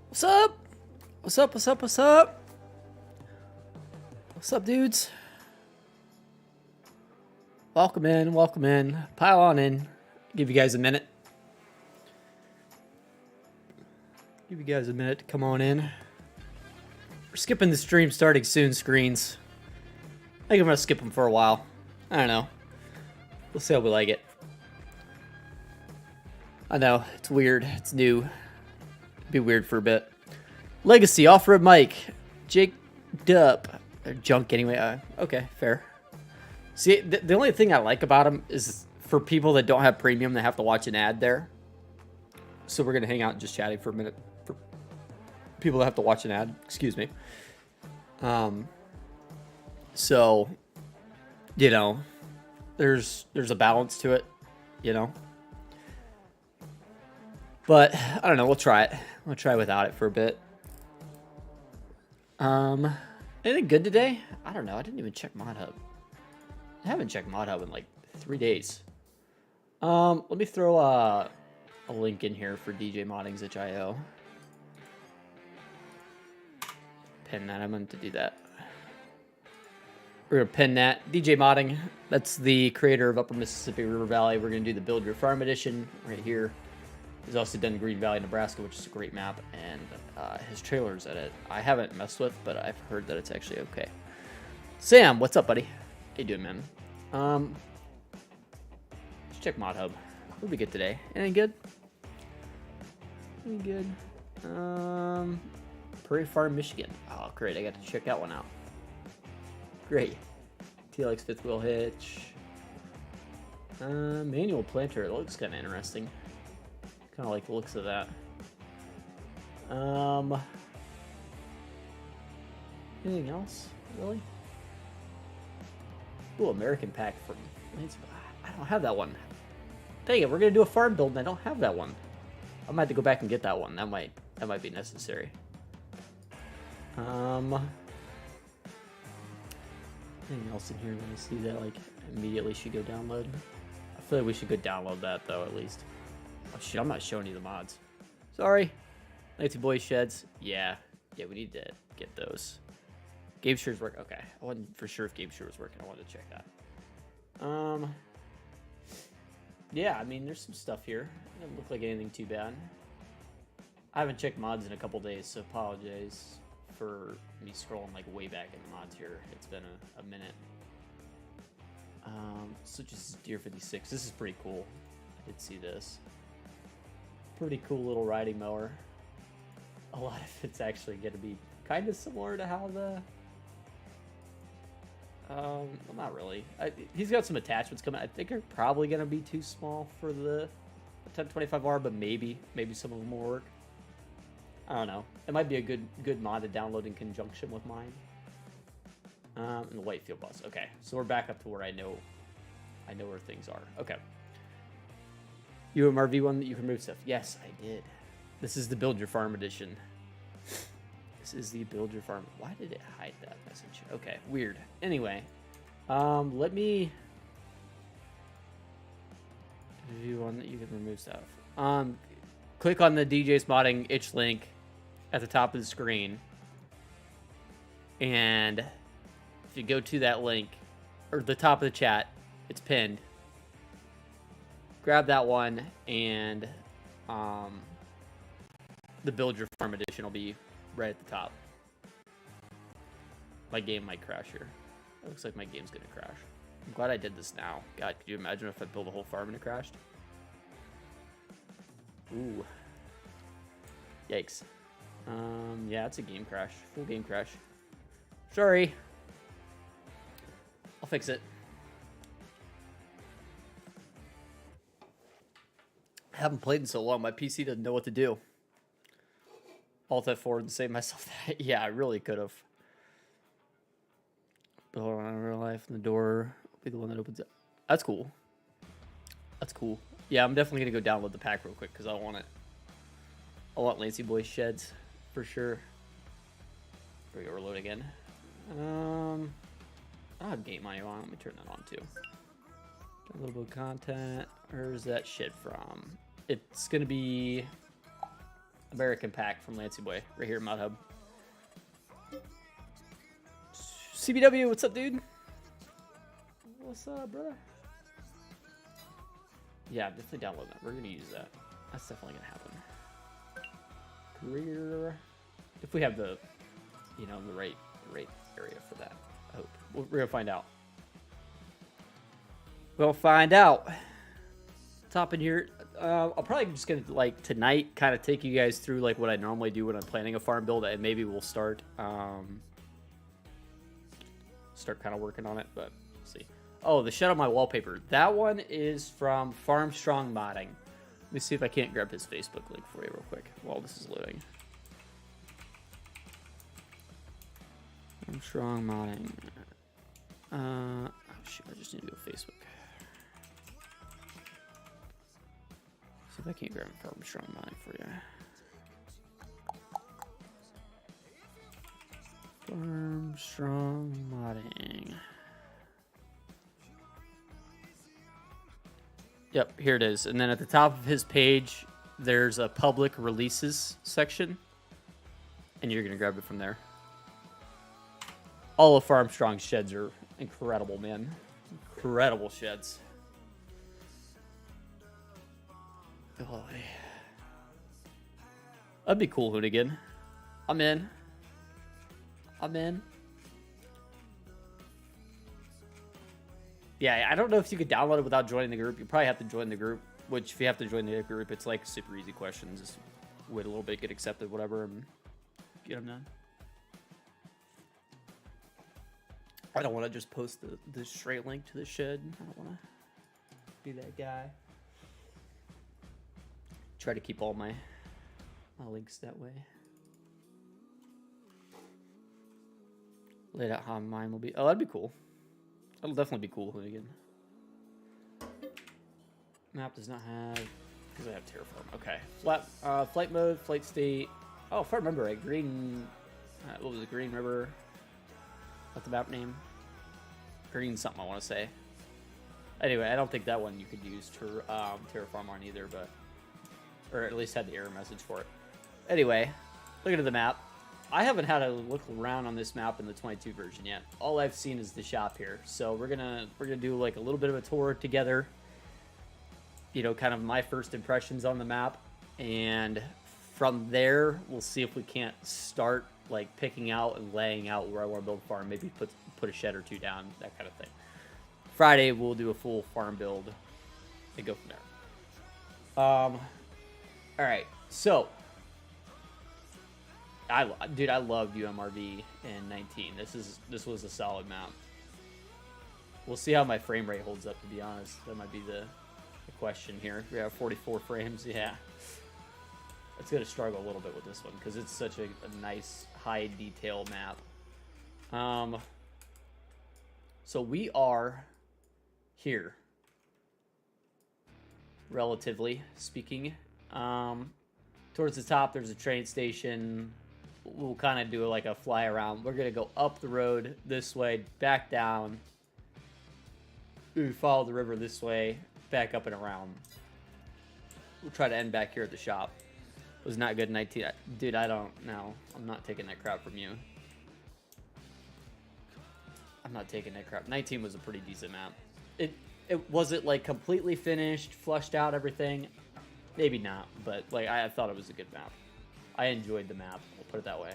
What's up? What's up? What's up? What's up? What's up, dudes? Welcome in. Welcome in. Pile on in. Give you guys a minute. Give you guys a minute to come on in. We're skipping the stream starting soon screens. I think I'm going to skip them for a while. I don't know. We'll see how we like it. I know. It's weird. It's new. It'll be weird for a bit. Legacy, Off-Road Mike. Jake Dup. Junk anyway. Okay, fair. See, the only thing I like about him is for people that don't have premium, they have to watch an ad there. So we're going to hang out and just chatting for a minute. For people that have to watch an ad. Excuse me. So, you know, there's a balance to it, you know. But I don't know. We'll try it. We'll try without it for a bit. Anything good today? I don't know. I didn't even check ModHub. I haven't checked ModHub in like 3 days. Let me throw a link in here for DJ Modding's itch.io. Pin that. I meant to do that. We're going to pin that. DJ Modding, that's the creator of Upper Mississippi River Valley. We're going to do the Build Your Farm edition right here. He's also done Green Valley, Nebraska, which is a great map, and his trailer's at it. I haven't messed with, but I've heard that it's actually okay. Sam, what's up, buddy? How you doing, man? Let's check ModHub. What did we get today? Anything good? Anything good? Prairie Farm, Michigan. Oh, great. I got to check that one out. Great. TLX fifth wheel hitch. Manual planter. It looks kind of interesting. Kind of like the looks of that. Anything else? Really? Ooh, American pack from... I don't have that one. Dang it, we're going to do a farm build and I don't have that one. I might have to go back and get that one. That might be necessary. Anything else in here that I see that like immediately should go download? I feel like we should go download that though, at least. Oh shit, I'm not showing you the mods. Sorry. Lazy Boy Sheds. Yeah, we need to get those. Game Share's work. Okay, I wasn't for sure if Game Share was working. I wanted to check that. Yeah, I mean, there's some stuff here. It doesn't look like anything too bad. I haven't checked mods in a couple days, so apologize for me scrolling like way back in the mods here. It's been a minute. So just Deer 56. This is pretty cool. I did see this. Pretty cool little riding mower. A lot of it's actually going to be kind of similar to how the... well, not really. He's got some attachments coming. I think they're probably going to be too small for the 1025R, but maybe some of them will work. I don't know. It might be a good mod to download in conjunction with mine. And the Whitefield bus. Okay, so we're back up to where I know where things are. Okay. UMRV one that you can remove stuff. Yes, I did. This is the Build Your Farm edition. This is the Build Your Farm. Why did it hide that message? Okay, weird. Anyway, let me view one that you can remove stuff. Click on the DJ's Modding itch link at the top of the screen. And if you go to that link, or the top of the chat, it's pinned. Grab that one, and the Build Your Farm edition will be right at the top. My game might crash here. It looks like my game's gonna crash. I'm glad I did this now. God, could you imagine if I built a whole farm and it crashed? Ooh. Yikes. Yeah, it's a game crash. Full game crash. Sorry. I'll fix it. I haven't played in so long. My PC doesn't know what to do. Alt F4 and save myself that. Yeah, I really could have. But hold on, in real life, and the door will be the one that opens up. That's cool. That's cool. Yeah, I'm definitely gonna go download the pack real quick because I want it. I want Lazy Boy Sheds for sure. Here we go, reload again. I don't have game audio on. Let me turn that on too. A little bit of content. Where's that shit from? It's gonna be American pack from Lancey Boy right here at Mod Hub. CBW, what's up, dude? What's up, brother? Yeah, definitely download that. We're gonna use that. That's definitely gonna happen. Career, if we have the, you know, the right area for that. I hope we're gonna find out. We'll find out. Top in here. I'll probably just gonna like tonight kind of take you guys through like what I normally do when I'm planning a farm build, and maybe we'll start kind of working on it, but we'll see. Oh, the shed on my wallpaper. That one is from Farmstrong Modding. Let me see if I can't grab his Facebook link for you real quick while this is loading. Farmstrong Modding. Oh shoot, I just need to go Facebook. See if I can't grab Farmstrong Modding for you. Farmstrong Modding. Yep, here it is. And then at the top of his page, there's a public releases section. And you're going to grab it from there. All of Farmstrong's sheds are incredible, man. Incredible sheds. Oh, that'd be cool, Hoonigan. I'm in. I'm in. Yeah, I don't know if you could download it without joining the group. You probably have to join the group, which if you have to join the group, it's like super easy questions. Just wait a little bit, get accepted, whatever, and get them done. I don't want to just post the straight link to the shed. I don't want to be that guy. Try to keep all my links that way. Laid out how mine will be. Oh, that'd be cool. That'll definitely be cool again. Map does not have, because I have Terraform. Okay. Flight mode, flight state. Oh, if I remember right, Green. What was it? Green River. What's the map name? Green something, I want to say. Anyway, I don't think that one you could use Terraform on either, but. Or at least had the error message for it. Anyway, look at the map. I haven't had a look around on this map in the 22 version yet. All I've seen is the shop here. So we're gonna do like a little bit of a tour together. You know, kind of my first impressions on the map, and from there we'll see if we can't start like picking out and laying out where I want to build a farm. Maybe put a shed or two down, that kind of thing. Friday we'll do a full farm build and go from there. All right, so. Dude, I loved UMRV in 19. This was a solid map. We'll see how my frame rate holds up, to be honest. That might be the question here. We have 44 frames, yeah. It's going to struggle a little bit with this one because it's such a nice high detail map. So we are here, relatively speaking. Towards the top, there's a train station. We'll kind of do like a fly around. We're going to go up the road this way, back down. We follow the river this way, back up and around. We'll try to end back here at the shop. It was not good in 19. Dude, I don't know. I'm not taking that crap from you. I'm not taking that crap. 19 was a pretty decent map. It wasn't like completely finished, flushed out, everything. Maybe not, but like I thought it was a good map. I enjoyed the map. I'll put it that way.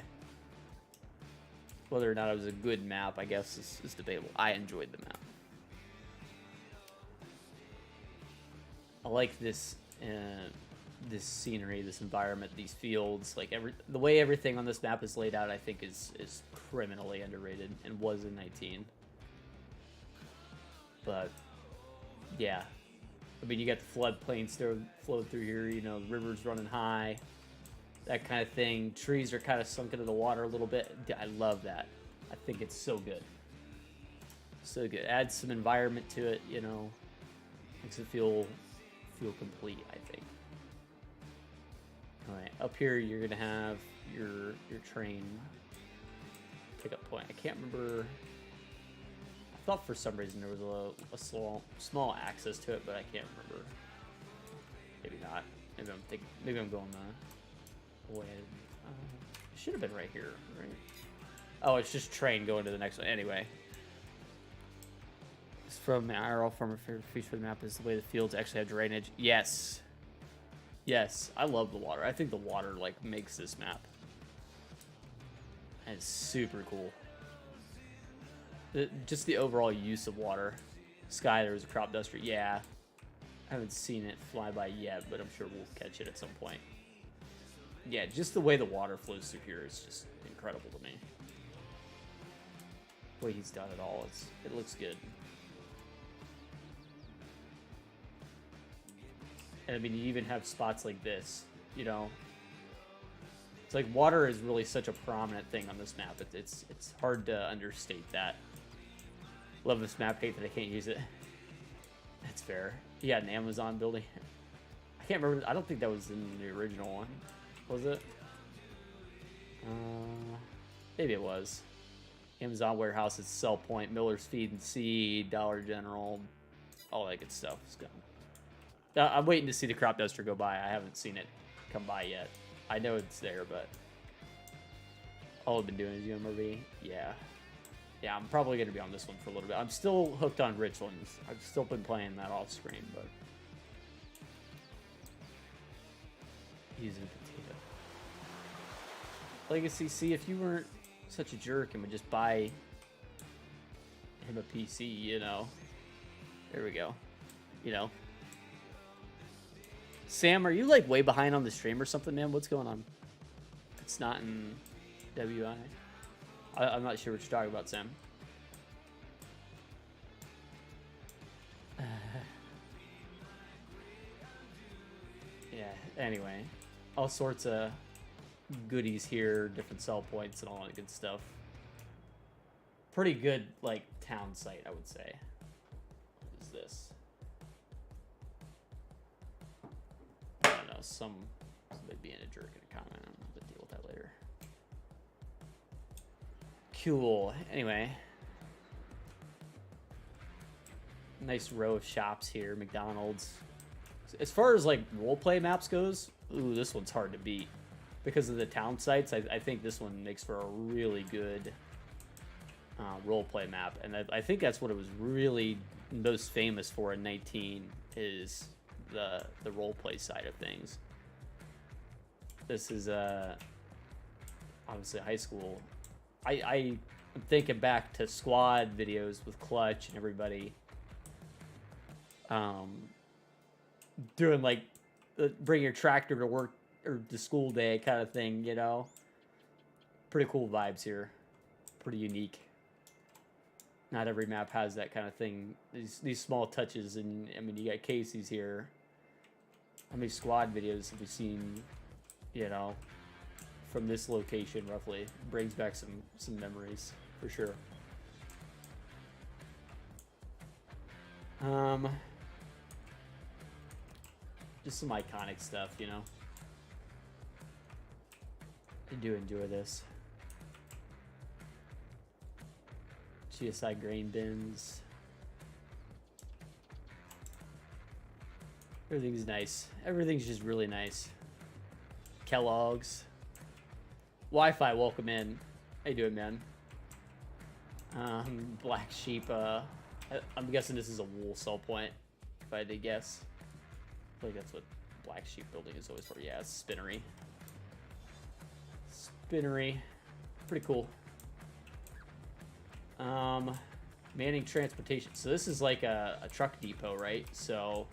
Whether or not it was a good map, I guess, is debatable. I enjoyed the map. I like this this scenery, this environment, these fields. Like the way everything on this map is laid out, I think is criminally underrated and was in 19. But yeah. I mean, you got the floodplains flowing through here, you know, the river's running high, that kind of thing. Trees are kind of sunk into the water a little bit. I love that. I think it's so good. So good. Adds some environment to it, you know. Makes it feel complete, I think. All right, up here you're going to have your train pickup point. I can't remember. I thought for some reason there was a small access to it, but I can't remember. Maybe not. Maybe I'm going Wait, it should have been right here, right? Oh, it's just train going to the next one. Anyway. It's from an IRL from a favorite feature of the map is the way the fields actually have drainage. Yes. Yes, I love the water. I think the water, like, makes this map. And it's super cool. Just the overall use of water. Sky, there was a crop duster. Yeah. I haven't seen it fly by yet, but I'm sure we'll catch it at some point. Yeah, just the way the water flows through here is just incredible to me. The way he's done it all, it looks good. And I mean, you even have spots like this, you know. It's like water is really such a prominent thing on this map. It's hard to understate that. Love this map, hate that I can't use it. That's fair. He had an Amazon building. I can't remember. I don't think that was in the original one. Was it? Maybe it was. Amazon warehouse at Sell Point, Miller's Feed and Seed, Dollar General, all that good stuff. It's gone. I'm waiting to see the crop duster go by. I haven't seen it come by yet. I know it's there, but all I've been doing is UMRV. Yeah. Yeah, I'm probably going to be on this one for a little bit. I'm still hooked on Richlands. I've still been playing that off screen, but using potato. Legacy, see, if you weren't such a jerk and would just buy him a PC, you know. There we go. You know. Sam, are you like way behind on the stream or something, man? What's going on? It's not in WI. I'm not sure what you're talking about, Sam. Yeah, anyway. All sorts of goodies here, different sell points and all that good stuff. Pretty good, like, town site, I would say. What is this? I don't know, somebody being a jerk in a comment. I'm gonna have to deal with that later. Cool. Anyway. Nice row of shops here. McDonald's. As far as, like, roleplay maps goes, ooh, this one's hard to beat. Because of the town sites, I think this one makes for a really good roleplay map. And I think that's what it was really most famous for in 19, is the roleplay side of things. This is obviously high school. I'm thinking back to squad videos with Clutch and everybody doing, like, bring your tractor to work or to school day kind of thing, you know. Pretty cool vibes here. Pretty unique. Not every map has that kind of thing. These small touches, and I mean, you got Casey's here. How many squad videos have we seen, you know, from this location roughly? Brings back some memories for sure. Just some iconic stuff, you know. I do enjoy this. GSI grain bins. Everything's nice. Everything's just really nice. Kellogg's. Wi-Fi, welcome in. How you doing, man? Black sheep. I'm guessing this is a wool sell point, if I had to guess. I feel like that's what Black Sheep building is always for. Yeah, it's spinnery. Spinnery. Pretty cool. Manning transportation. So this is like a truck depot, right? So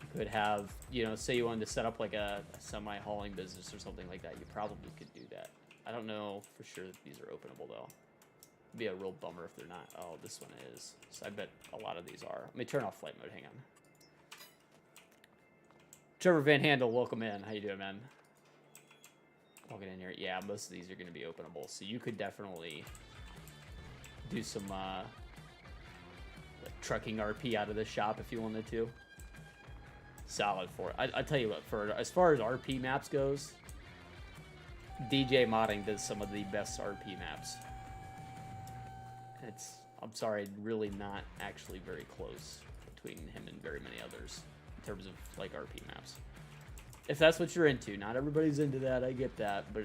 you could have, you know, say you wanted to set up like a semi-hauling business or something like that. You probably could do that. I don't know for sure that these are openable though. It'd be a real bummer if they're not. Oh, this one is. So I bet a lot of these are. Let me turn off flight mode. Hang on. Trevor Van Handel, welcome in. How you doing, man? Walking in here. Yeah, most of these are going to be openable. So you could definitely do some like trucking RP out of this shop if you wanted to. Solid for it. I tell you what, for as far as RP maps goes, DJ Modding does some of the best RP maps. It's, I'm sorry, really not actually very close between him and very many others in terms of like RP maps. If that's what you're into. Not everybody's into that, I get that, but,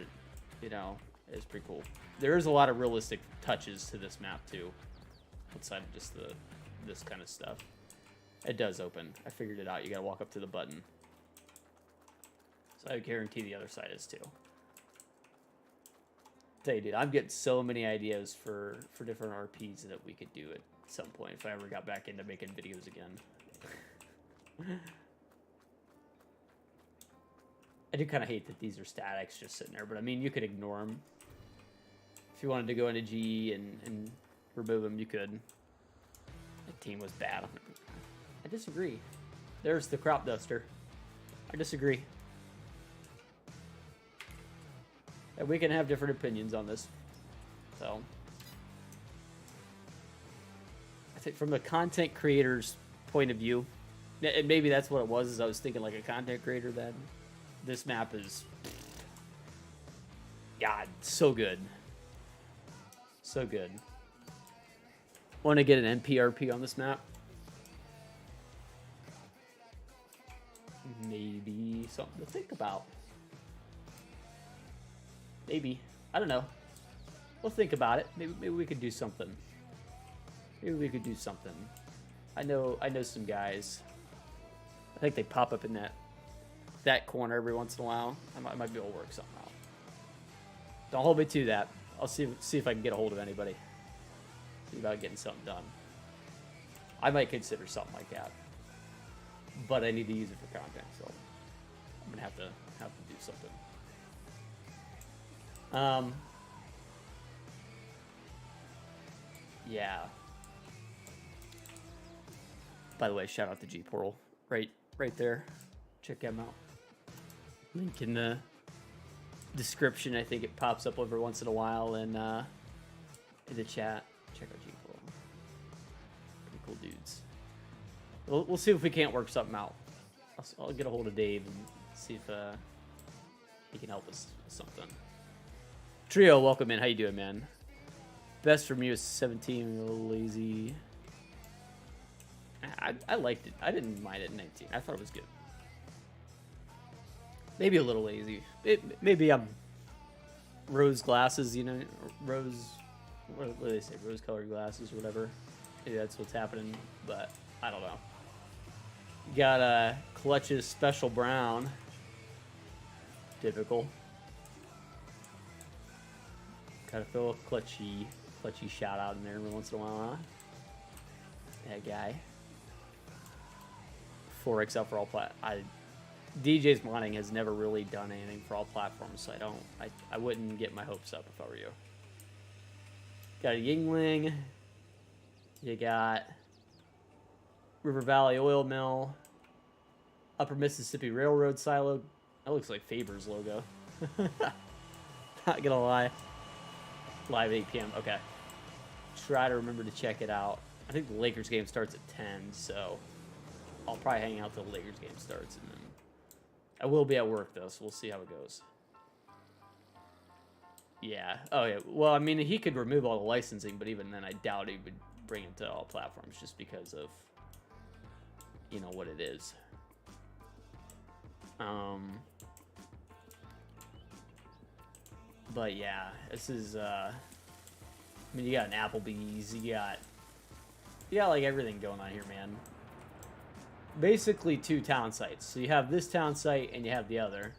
you know, it's pretty cool. There is a lot of realistic touches to this map, too, outside of just this kind of stuff. It does open. I figured it out. You gotta walk up to the button. So I guarantee the other side is, too. Tell you, dude, I'm getting so many ideas for different RPs that we could do at some point if I ever got back into making videos again. I do kind of hate that these are statics just sitting there, but I mean, you could ignore them. If you wanted to go into GE and remove them, you could. The team was bad. I disagree. There's the crop duster. I disagree. And we can have different opinions on this. So, I think from the content creator's point of view, and maybe that's what it was, is I was thinking like a content creator then. This map is, God, so good. So good. Want to get an NPRP on this map? Maybe something to think about. Maybe. I don't know. We'll think about it. Maybe we could do something. Maybe we could do something. I know some guys. I think they pop up in that corner every once in a while. I might be able to work something out. Don't hold me to that. I'll see if I can get a hold of anybody. See about getting something done. I might consider something like that. But I need to use it for content, so I'm gonna have to do something. Yeah. By the way, shout out to G Portal. Right there. Check them out. Link in the description. I think it pops up every once in a while in the chat. Check out G Portal. Pretty cool dudes. We'll see if we can't work something out. I'll get a hold of Dave and see if he can help us with something. Trio, welcome in. How you doing, man? Best for me was 17, a little lazy. I liked it. I didn't mind it in 19. I thought it was good. Maybe a little lazy. Maybe I'm rose glasses, you know, rose. What do they say? Rose-colored glasses or whatever. Maybe that's what's happening, but I don't know. You got Clutch's Special Brown. Typical. Gotta throw a clutchy shout out in there every once in a while, huh? That guy. 4XL for all DJ's modding has never really done anything for all platforms, so I wouldn't get my hopes up if I were you. Got a Yingling. You got River Valley Oil Mill. Upper Mississippi Railroad Silo. That looks like Faber's logo. Not gonna lie. Live 8 p.m. Okay. Try to remember to check it out. I think the Lakers game starts at 10, so I'll probably hang out till the Lakers game starts, and then I will be at work though, so we'll see how it goes. Yeah. Oh yeah. Well, I mean, he could remove all the licensing, but even then, I doubt he would bring it to all platforms just because of, you know, what it is. But yeah, this is, I mean, you got an Applebee's, you got like everything going on here, man. Basically 2 town sites. So you have this town site and you have the other.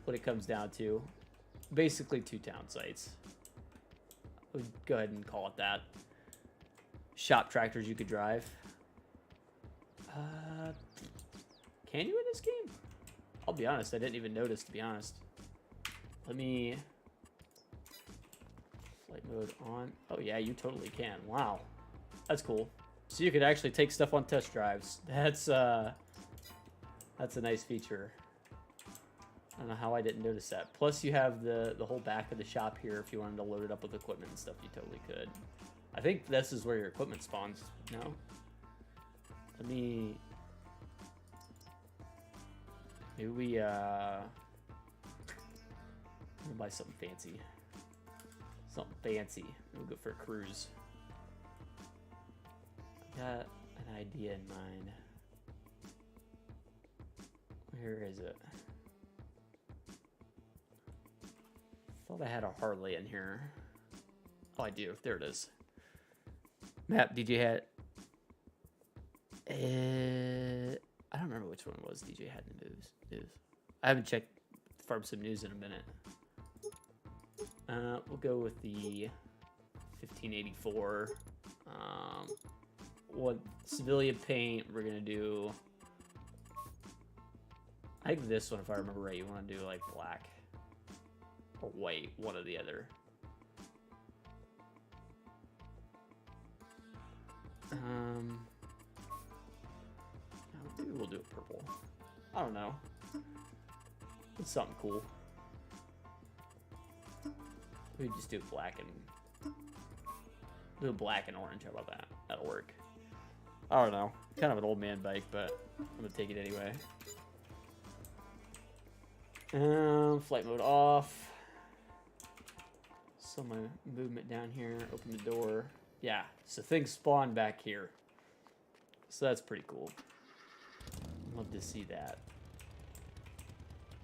What it comes down to. Basically 2 town sites. We'll go ahead and call it that. Shop tractors you could drive. Can you in this game? I'll be honest, I didn't even notice, to be honest. Let me... Flight mode on. Oh yeah, you totally can. Wow. That's cool. So you could actually take stuff on test drives. That's a nice feature. I don't know how I didn't notice that. Plus you have the whole back of the shop here. If you wanted to load it up with equipment and stuff, you totally could. I think this is where your equipment spawns. No? Let me... Maybe we, we'll buy something fancy. Something fancy. We'll go for a cruise. I got an idea in mind. Where is it? Thought I had a Harley in here. Oh, I do. There it is. Map DJ had. I don't remember which one it was. DJ had in the news. I haven't checked Farm Sim News in a minute. We'll go with the 1584. What civilian paint? We're gonna do. I think this one, if I remember right, you want to do like black or white, one or the other. Maybe we'll do it purple. I don't know. It's something cool. We just do black and orange. How about that? That'll work. I don't know. Kind of an old man bike, but I'm gonna take it anyway. Flight mode off. So my movement down here. Open the door. Yeah. So things spawn back here. So that's pretty cool. Love to see that.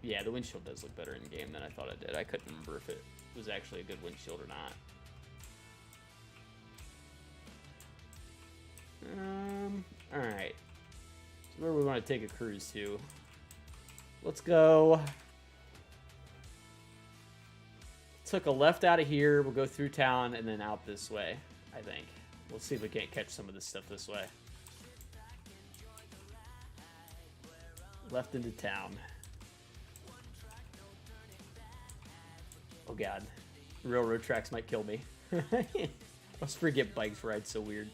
Yeah, the windshield does look better in game than I thought it did. I couldn't remember if it was actually a good windshield or not. Alright. So where we want to take a cruise to? Let's go. Took a left out of here. We'll go through town and then out this way, I think. We'll see if we can't catch some of this stuff this way. Left into town. Oh god. Railroad tracks might kill me. I always forget bikes ride so weird.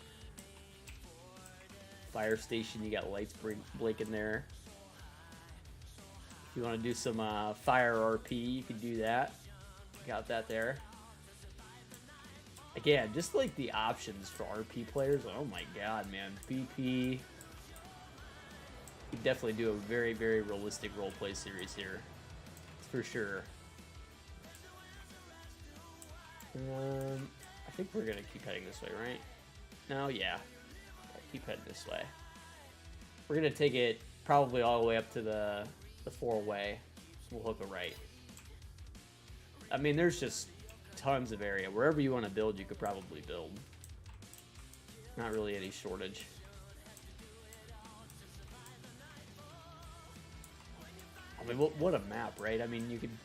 Fire station, you got lights blinking there. If you want to do some fire RP, you can do that. Got that there. Again, just like the options for RP players. Oh my god, man. BP. You definitely do a very, very realistic roleplay series here. That's for sure. I think we're gonna keep heading this way, right? No, yeah. Keep heading this way. We're gonna take it probably all the way up to the 4-way. We'll hook a right. I mean, there's just tons of area. Wherever you want to build, you could probably build. Not really any shortage. I mean, what a map, right? I mean, you could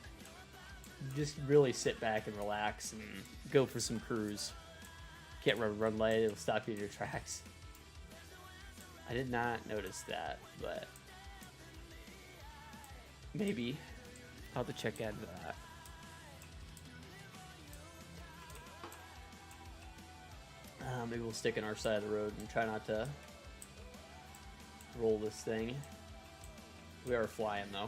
just really sit back and relax and go for some cruise. Can't run light, it'll stop you in your tracks. I did not notice that, but maybe I'll have to check into that. Maybe we'll stick in our side of the road and try not to roll this thing. We are flying though.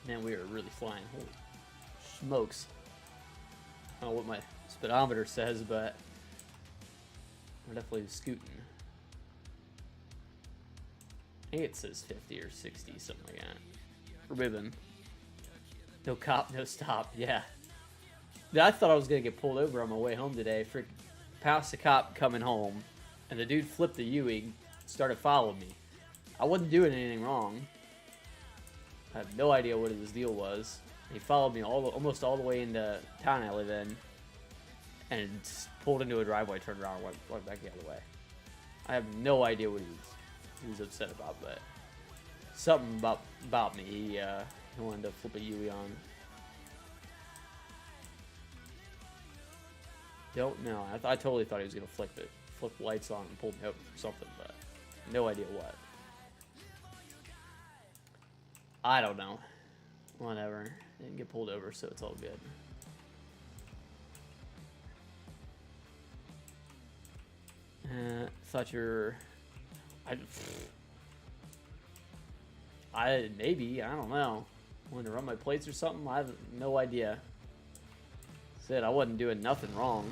Man, we are really flying. Holy smokes. I don't know what my speedometer says, but we're definitely scooting. I think it says 50 or 60, something like that. Ribbon. No cop, no stop. Yeah. I thought I was going to get pulled over on my way home today. Past the cop coming home, and the dude flipped the U-wing, started following me. I wasn't doing anything wrong. I have no idea what his deal was. He followed me almost all the way into town I live in, and pulled into a driveway, turned around, and went back the other way. I have no idea what he was upset about, but something about me. He wanted to flip a Yui on. Don't know. I totally thought he was gonna flip lights on and pull me over for something, but no idea what. I don't know. Whatever. Didn't get pulled over, so it's all good. Thought you're. Maybe, I don't know. Wanted to run my plates or something? I have no idea. Said I wasn't doing nothing wrong.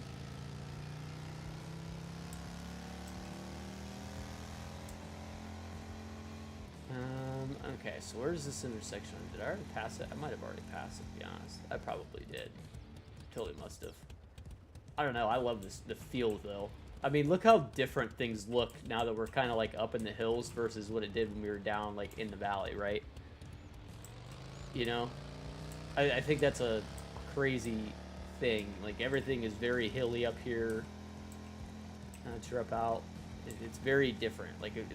Okay, so where's this intersection? Did I already pass it? I might have already passed it, to be honest. I probably did. Totally must have. I don't know. I love the feel, though, I mean, look how different things look now that we're kind of like up in the hills versus what it did when we were down like in the valley, right? You know, I think that's a crazy thing. Like everything is very hilly up here. Drop out. It's very different. Like it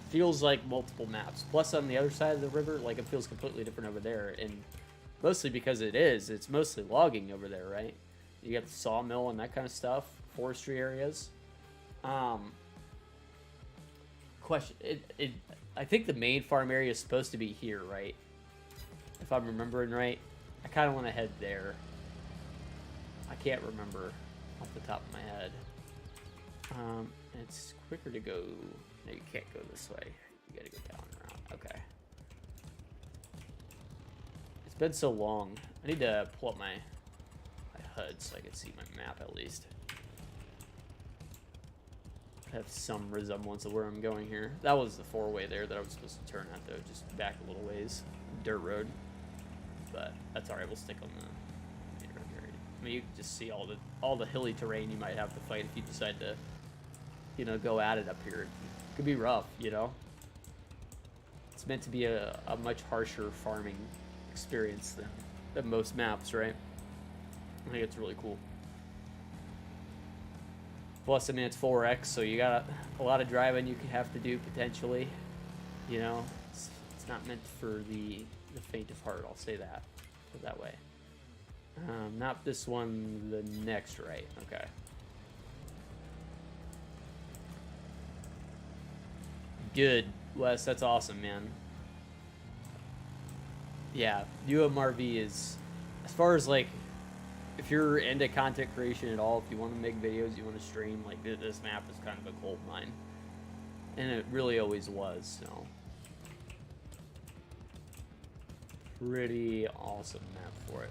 feels like multiple maps. Plus on the other side of the river, like it feels completely different over there, and mostly because it's mostly logging over there, right? You got the sawmill and that kind of stuff, forestry areas. Question: I think the main farm area is supposed to be here, right? If I'm remembering right, I kind of want to head there. I can't remember off the top of my head. It's quicker to go. No, you can't go this way. You gotta go down and around. Okay. It's been so long. I need to pull up my HUD so I can see my map at least. I have some resemblance of where I'm going here. That was the four-way there that I was supposed to turn at, though, just back a little ways. Dirt road. But that's alright, we'll stick on the main road here. I mean, you can just see all the hilly terrain you might have to fight if you decide to, you know, go at it up here. It could be rough, you know? It's meant to be a much harsher farming experience than most maps, right? I think it's really cool. Plus, I mean, it's 4X, so you got a lot of driving you could have to do potentially. You know, it's not meant for the faint of heart, I'll say that. Put it that way. Not this one, the next right. Okay. Good, Wes. That's awesome, man. Yeah, UMRV is, as far as like, if you're into content creation at all, if you want to make videos, you want to stream, like this map is kind of a gold mine. And it really always was, so. Pretty awesome map for it.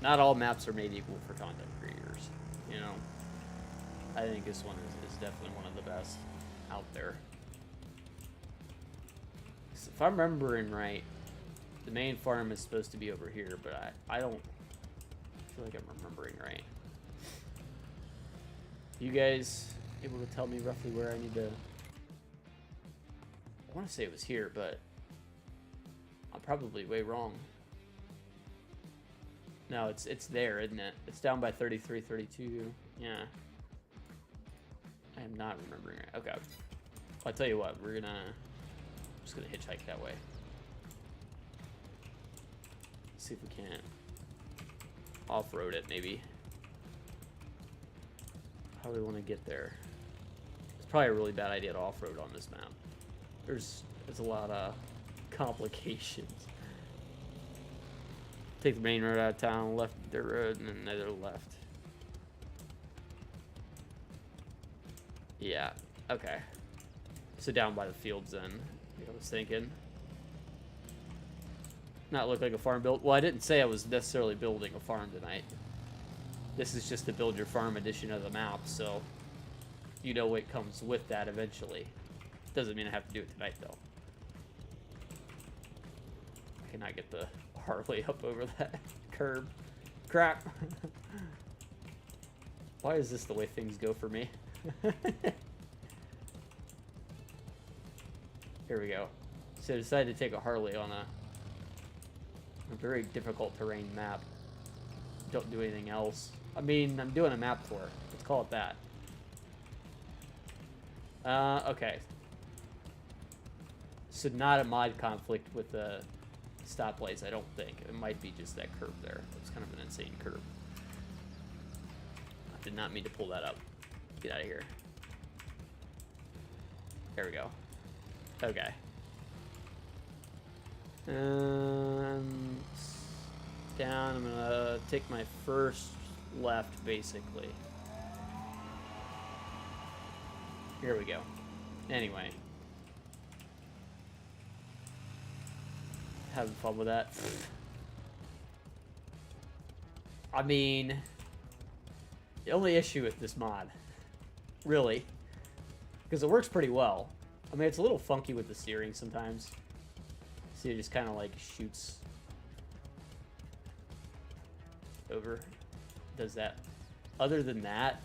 Not all maps are made equal for content creators, you know. I think this one is definitely one of the best out there. So if I'm remembering right, the main farm is supposed to be over here, but I don't feel like I'm remembering right. You guys able to tell me roughly where I need to... I want to say it was here, but I'm probably way wrong. No, it's there, isn't it? It's down by 33, 32. Yeah. I am not remembering it. Okay. I'll tell you what, I'm just gonna hitchhike that way. See if we can off-road it, maybe. How do we want to get there? It's probably a really bad idea to off-road on this map. There's a lot of complications. Take the main road out of town, left dirt road, and then another left. Yeah, okay. So down by the fields then, I was thinking. Not look like a farm build. Well, I didn't say I was necessarily building a farm tonight. This is just the build your farm edition of the map, so you know what comes with that eventually. Doesn't mean I have to do it tonight, though. I cannot get the Harley up over that curb. Crap. Why is this the way things go for me? Here we go. So I decided to take a Harley on a very difficult terrain map. Don't do anything else. I mean, I'm doing a map tour. Let's call it that. Okay. So not a mod conflict with the stoplights, I don't think. It might be just that curve there. It's kind of an insane curve. I did not mean to pull that up. Get out of here. There we go. Okay. Down, I'm gonna take my first left, basically. Here we go. Anyway. Having fun with that. I mean, the only issue with this mod, really, because it works pretty well. I mean, it's a little funky with the steering sometimes. See, it just kind of like shoots over. Does that. Other than that,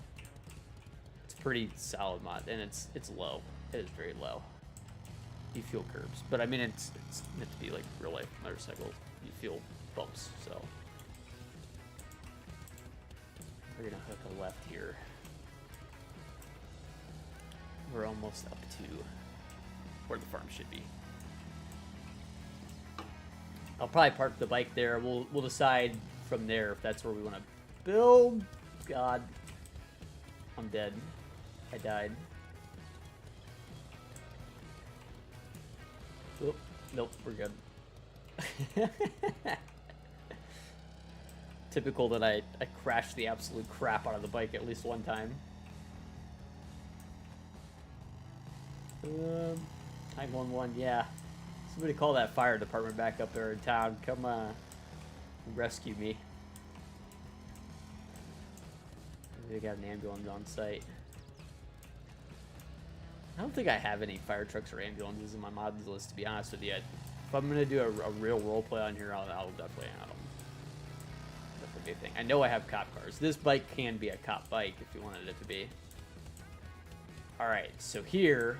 pretty solid mod, and it's low. It is very low. You feel curbs, but I mean it's meant to be like real life motorcycle. You feel bumps, so we're gonna hook a left here. We're almost up to where the farm should be. I'll probably park the bike there. We'll decide from there if that's where we want to build. God, I'm dead. I died. Oop, nope, we're good. Typical that I crashed the absolute crap out of the bike at least one time. 911, yeah. Somebody call that fire department back up there in town. Come rescue me. They got an ambulance on site. I don't think I have any fire trucks or ambulances in my mods list, to be honest with you. If I'm going to do a real roleplay on here, I'll definitely add them. That's a big thing. I know I have cop cars. This bike can be a cop bike if you wanted it to be. Alright, so here...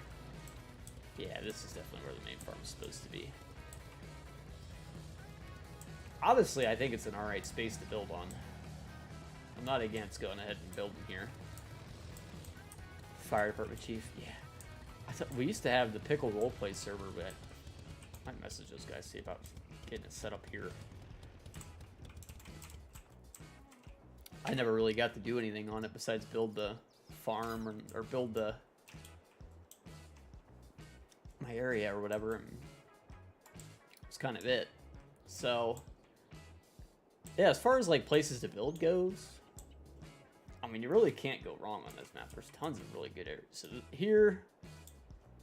Yeah, this is definitely where the main farm is supposed to be. Honestly, I think it's an alright space to build on. I'm not against going ahead and building here. Fire department chief, yeah. I thought we used to have the Pickle roleplay server, but I might message those guys, see about getting it set up here. I never really got to do anything on it besides build the farm or build the my area or whatever, and it's kind of it. So yeah, as far as like places to build goes, I mean, you really can't go wrong on this map. There's tons of really good areas. So here,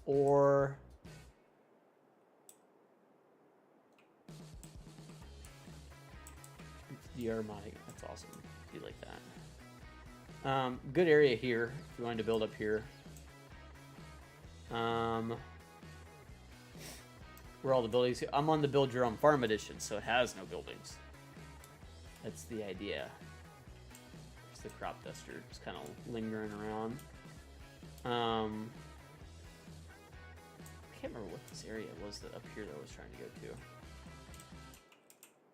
or the Armani, that's awesome. You like that. Good area here if you wanted to build up here. Where all the buildings. I'm on the build your own farm edition, so it has no buildings. That's the idea. There's the crop duster just kind of lingering around. I can't remember what this area was that up here that I was trying to go to.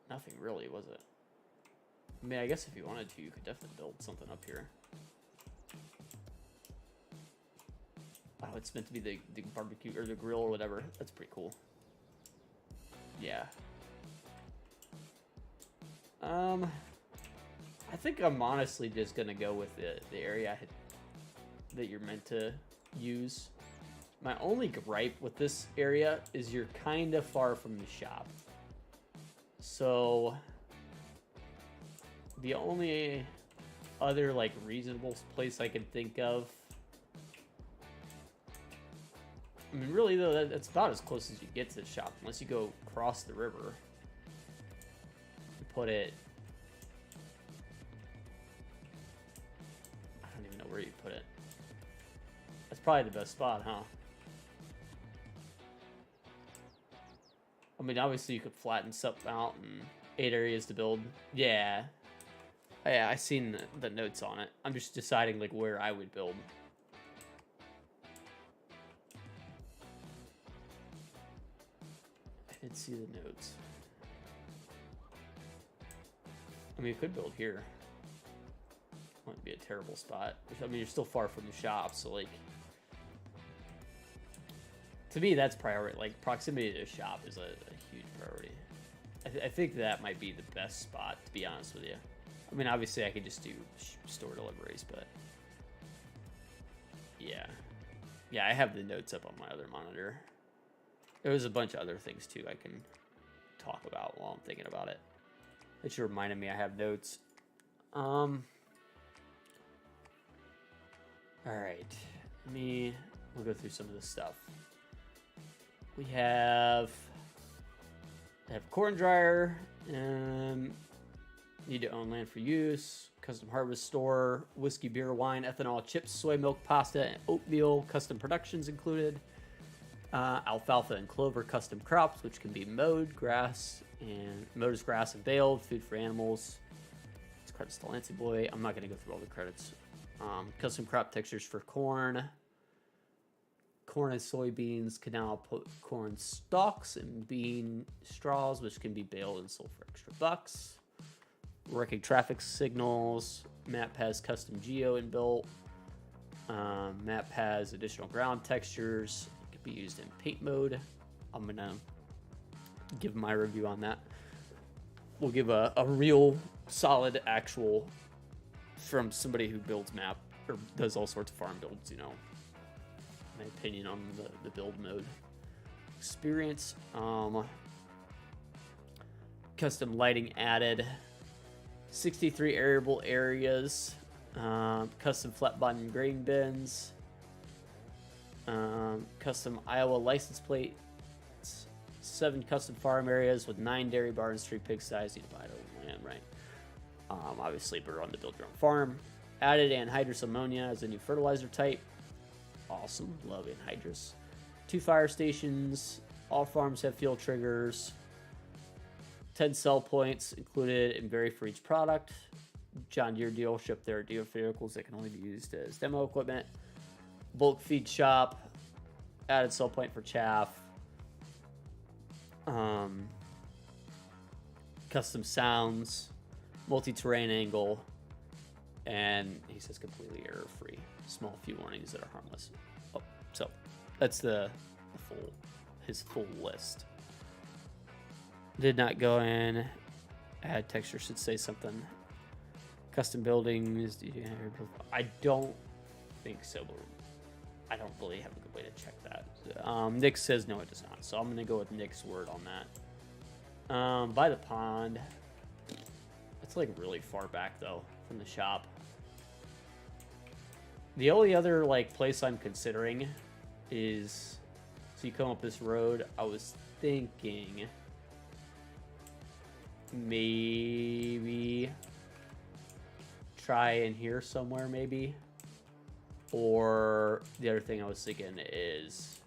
Nothing really, was it? I mean, I guess if you wanted to, you could definitely build something up here. Wow, it's meant to be the barbecue or the grill or whatever. That's pretty cool. Yeah. I think I'm honestly just gonna go with the area that you're meant to use. My only gripe with this area is you're kind of far from the shop. So the only other like reasonable place I can think of, I mean, really though, that's about as close as you get to the shop, unless you go across the river and put it. I don't even know where you put it. That's probably the best spot, huh? I mean, obviously you could flatten stuff out and 8 areas to build. Yeah. Yeah, I seen the notes on it. I'm just deciding like where I would build. I did see the notes. I mean, you could build here. Wouldn't be a terrible spot. I mean, you're still far from the shop, so like, to me, that's priority. Like, proximity to the shop is a huge priority. I think that might be the best spot, to be honest with you. I mean, obviously, I could just do store deliveries, but yeah. Yeah, I have the notes up on my other monitor. There was a bunch of other things, too, I can talk about while I'm thinking about it. It just reminded me I have notes. All right. We'll go through some of this stuff. We have corn dryer, need to own land for use, custom harvest store, whiskey, beer, wine, ethanol, chips, soy milk, pasta, and oatmeal, custom productions included, alfalfa and clover custom crops, which can be mowed grass and baled, food for animals. It's credits to Lancy Boy. I'm not going to go through all the credits. Custom crop textures for corn and soybeans, can now put corn stalks and bean straws, which can be baled and sold for extra bucks. Working traffic signals. Map has custom geo inbuilt. Map has additional ground textures. It can be used in paint mode. I'm gonna give my review on that. We'll give a real solid actual from somebody who builds map or does all sorts of farm builds, you know, my opinion on the build mode experience. Custom lighting added, 63 arable areas, custom flat bottom grain bins, custom Iowa license plates, 7 custom farm areas with 9 dairy barns, 3 pigsties, you divide over land, right? Obviously, but on the build your own farm. Added anhydrous ammonia as a new fertilizer type. Awesome, love anhydrous. 2 fire stations. All farms have fuel triggers. 10 sell points included and vary for each product. John Deere dealership, there are dealer vehicles that can only be used as demo equipment. Bulk feed shop. Added sell point for chaff. Custom sounds. Multi-terrain angle. And he says completely error-free. Small few warnings that are harmless. Oh, so that's his full list. Did not go in. Add texture should say something. Custom buildings. I don't think so, but I don't really have a good way to check that. Nick says no, it does not. So I'm going to go with Nick's word on that. By the pond. It's like really far back though from the shop. The only other like place I'm considering is, so you come up this road, I was thinking maybe try in here somewhere maybe. Or the other thing I was thinking is,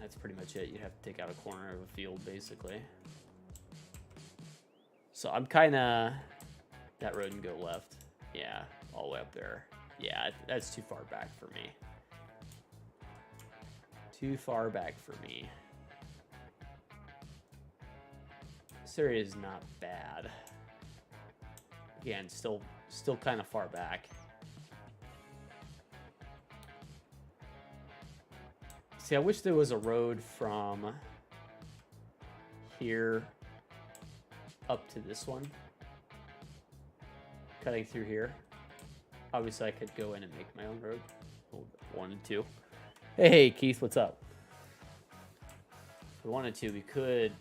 that's pretty much it. You have to take out a corner of a field basically. So I'm kind of, that road can go left. Yeah, all the way up there. Yeah, that's too far back for me. Too far back for me. This area is not bad. Again, still kind of far back. See, I wish there was a road from here up to this one, cutting through here. Obviously I could go in and make my own road if I wanted to. Hey Keith, what's up? If we wanted to, we could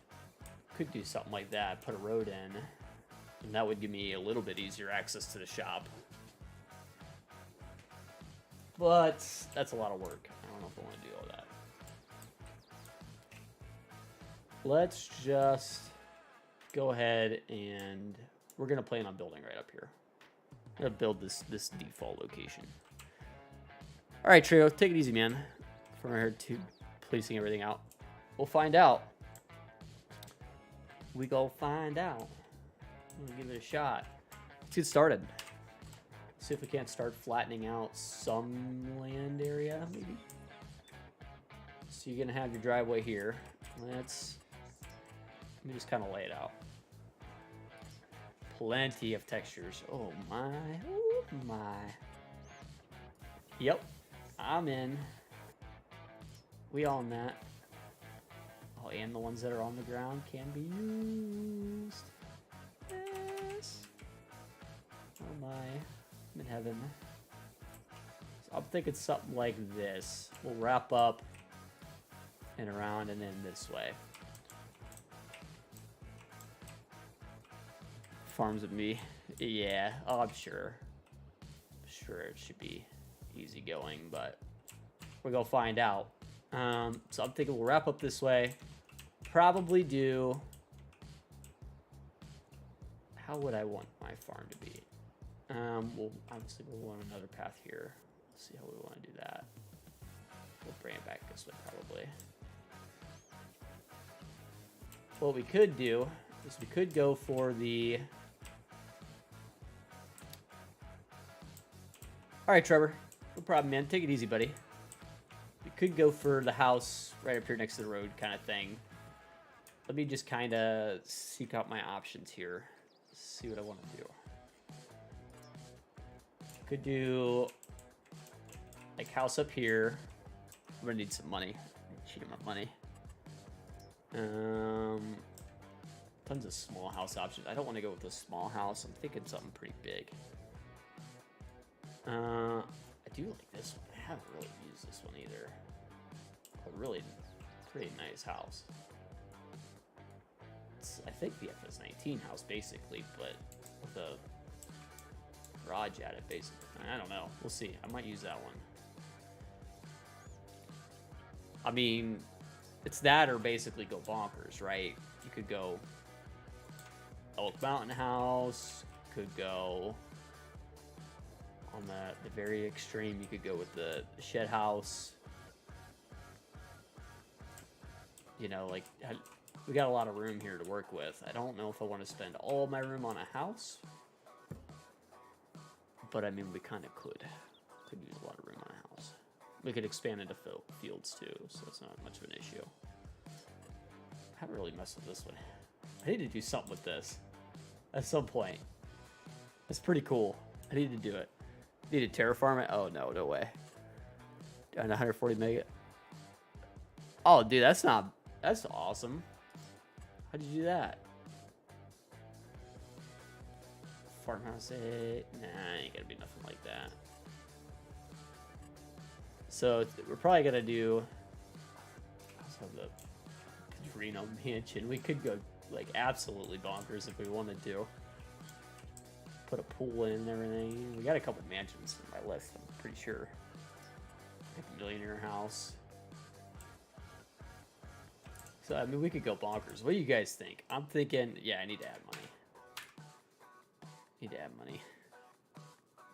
do something like that, put a road in, and that would give me a little bit easier access to the shop, but that's a lot of work. I don't know if I want to do all that. Let's just go ahead and we're gonna plan on building right up here. I'm gonna build this default location. All right, Trio, take it easy, man. From here to placing everything out, we'll find out. We go find out. I'm gonna give it a shot. Let's get started. See if we can't start flattening out some land area, maybe. So you're gonna have your driveway here. Let me just kind of lay it out. Plenty of textures. Oh my, oh my. Yep, I'm in. We own that. Oh, and the ones that are on the ground can be used. Yes. Oh my, I'm in heaven. So I'm thinking something like this. We'll wrap up and around and then this way. Farms with me. Yeah, oh, I'm sure. Sure, it should be easy going, but we're gonna find out. So I'm thinking we'll wrap up this way. Probably do. How would I want my farm to be? Well, obviously we'll want another path here. Let's see how we want to do that. We'll bring it back this way probably. What we could do is we could go for the All right, Trevor. No problem, man. Take it easy, buddy. We could go for the house right up here next to the road kind of thing. Let me just kind of seek out my options here. See what I want to do. Could do like house up here. I'm gonna need some money. Cheat him of money. Tons of small house options. I don't want to go with a small house. I'm thinking something pretty big. I do like this one. I haven't really used this one either. A really pretty nice house. It's, I think the FS19 house basically, but with a garage at it basically. I don't know. We'll see. I might use that one. I mean, it's that or basically go bonkers, right? You could go Oak Mountain House, could go on the very extreme, you could go with the shed house. You know, like, we got a lot of room here to work with. I don't know if I want to spend all my room on a house, but I mean, we kind of could use a lot of room on a house. We could expand into fields too, so it's not much of an issue. I haven't really messed with this one. I need to do something with this at some point. It's pretty cool. I need to do it. Need to terraform it? Oh, no, no way. Down to 140 mega. Oh, dude, that's awesome. How'd you do that? Farmhouse 8? Nah, ain't gonna be nothing like that. So we're probably gonna do also the Reno mansion. We could go like absolutely bonkers if we wanted to. Put a pool in and everything. We got a couple mansions on my list, I'm pretty sure. Like a millionaire house. So I mean, we could go bonkers. What do you guys think? I'm thinking, yeah, I need to add money. Need to add money.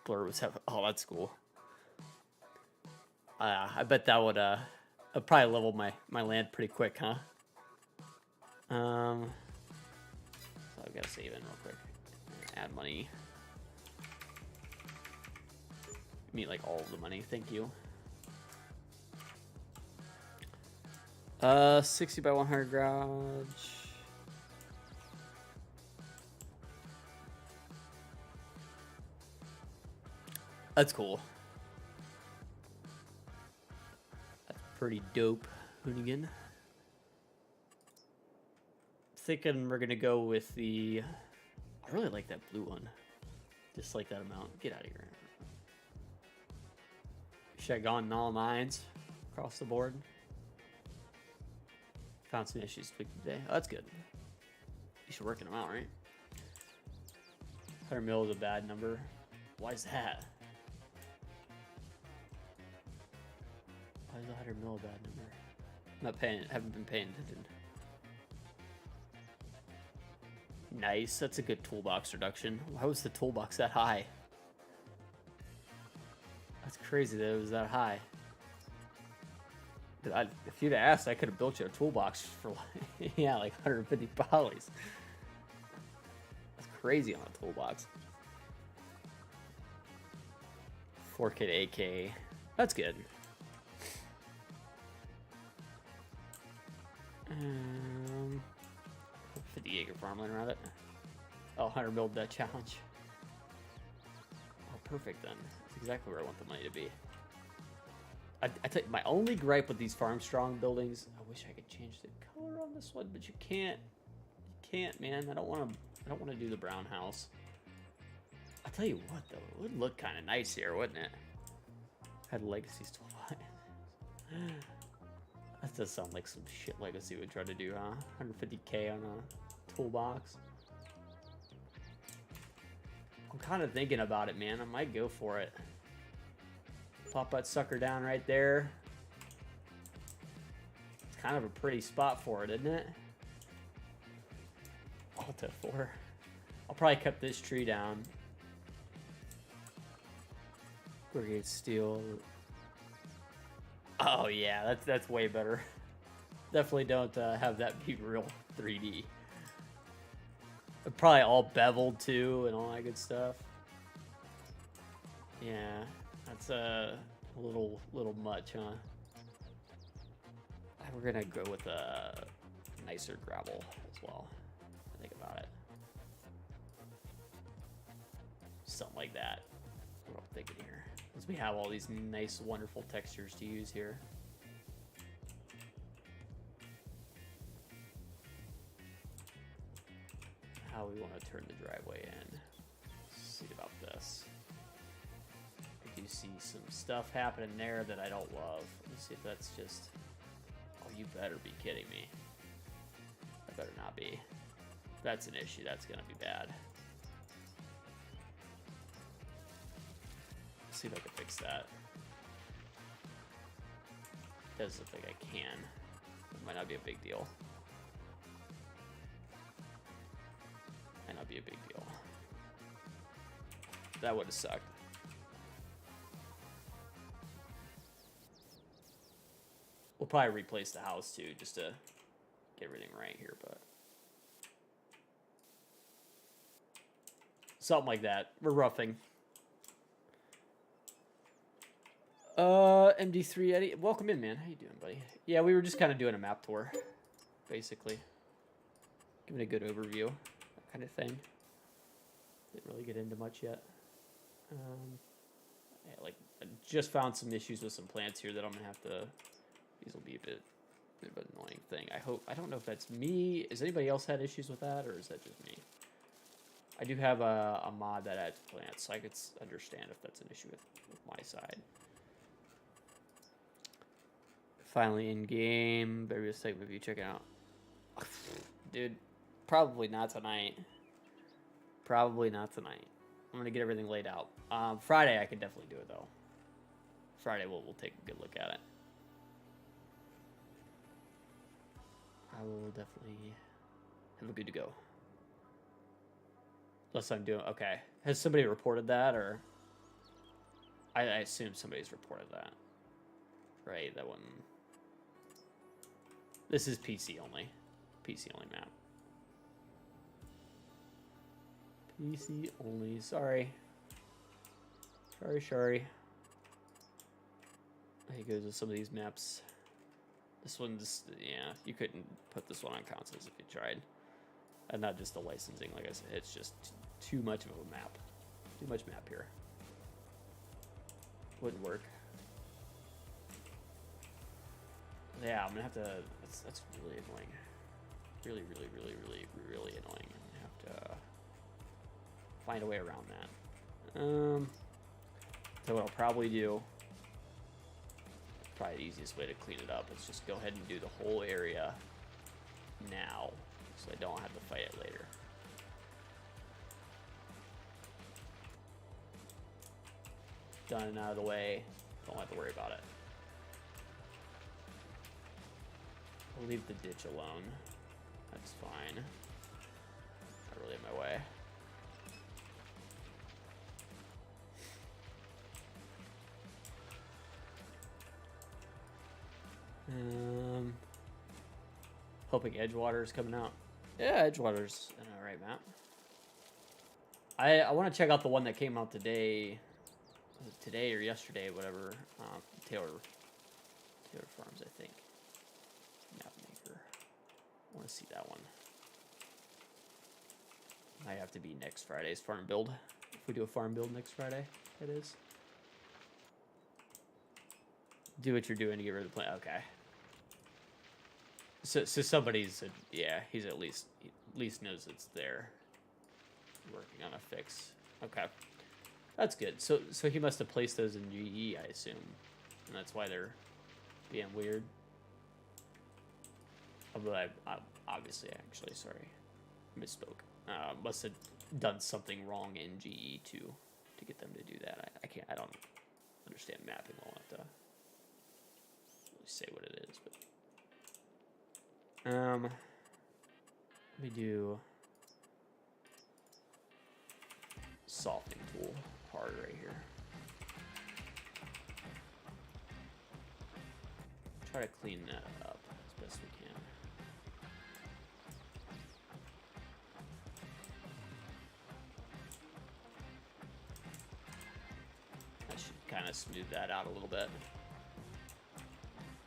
Blur was have. Oh, that's cool. I bet that would I'd probably level my land pretty quick, huh? So I've got to save in real quick. Add money. I mean, like all of the money. Thank you. 60 by 100 garage. That's cool. That's pretty dope, Hoonigan. Thinking we're gonna go with the. I really like that blue one. Just like that amount. Get out of here. Should I have gone all nines across the board? Found some issues tweaked today. Oh, that's good. You should working them out, right? 100 mil is a bad number. Why is that? Why is 100 mil a bad number? I'm not paying. Haven't been paying attention. Nice. That's a good toolbox reduction. Why was the toolbox that high? That's crazy that it was that high. If you'd asked, I could have built you a toolbox for like, yeah, like 150 polys. That's crazy on a toolbox. 4K to 8K. That's good. 50 acre farmland around it. Oh, 100 mil debt challenge. Oh, perfect then. That's exactly where I want the money to be. I tell you, my only gripe with these farm strong buildings, I wish I could change the color on this one, but you can't. You can't, man. I don't want to do the brown house. I tell you what, though, it would look kind of nice here, wouldn't it? Had Legacy still alive. That does sound like some shit Legacy would try to do, huh? 150K on a toolbox. I'm kind of thinking about it, man. I might go for it. Pop that sucker down right there. It's kind of a pretty spot for it, isn't it? Alt F4. I'll probably cut this tree down. Brigade steel. Oh yeah, that's way better. Definitely don't have that be real 3D. Probably all beveled too and all that good stuff. Yeah. That's a little much, huh? We're gonna go with a nicer gravel as well. Think about it. Something like that. What I'm thinking here. Because we have all these nice, wonderful textures to use here. How we want to turn the driveway in. Let's see about this. I do see some stuff happening there that I don't love. Let me see if that's just... Oh, you better be kidding me. That better not be. If that's an issue, that's gonna be bad. Let's see if I can fix that. Doesn't look like I can. It might not be a big deal. Might not be a big deal. That would have sucked. We'll probably replace the house too, just to get everything right here, but something like that. We're roughing. MD3 Eddie, welcome in, man. How you doing, buddy? Yeah, we were just kind of doing a map tour, basically, giving a good overview, that kind of thing. Didn't really get into much yet. Yeah, like I just found some issues with some plants here that I'm gonna have to. These will be a bit of an annoying thing. I don't know if that's me. Has anybody else had issues with that, or is that just me? I do have a mod that adds plants, so I could understand if that's an issue with my side. Finally in game. Various segment view. Check it out. Dude, probably not tonight. Probably not tonight. I'm gonna get everything laid out. Friday I can definitely do it though. Friday we'll take a good look at it. I will definitely have a good to go. Unless I'm doing... Okay. Has somebody reported that, or... I assume somebody's reported that. Right, that one... This is PC only. PC only map. PC only. Sorry. Sorry. He goes with some of these maps. This one's, yeah, you couldn't put this one on consoles if you tried. And not just the licensing, like I said, it's just too much of a map. Too much map here. Wouldn't work. Yeah, I'm gonna have to, that's really annoying. Really annoying. I'm gonna have to find a way around that. So what I'll probably do, probably the easiest way to clean it up is just go ahead and do the whole area now, so I don't have to fight it later. Done and out of the way, don't have to worry about it. I'll leave the ditch alone. That's fine. Not really in my way. Hoping Edgewater is coming out. Yeah, Edgewater's an alright map. I want to check out the one that came out today. Was it today or yesterday, whatever. Taylor Farms, I think. Map maker. I want to see that one. Might have to be next Friday's farm build. If we do a farm build next Friday, it is. Do what you're doing to get rid of the plant. Okay. So somebody's, yeah, he's at least knows it's there. Working on a fix. Okay. That's good. So he must have placed those in GE, I assume. And that's why they're being weird. Although I obviously, actually, sorry, misspoke. Must have done something wrong in GE to get them to do that. I don't understand mapping well enough to really say what it is, but let me do softening tool hard right here. Try to clean that up as best we can. That should kind of smooth that out a little bit.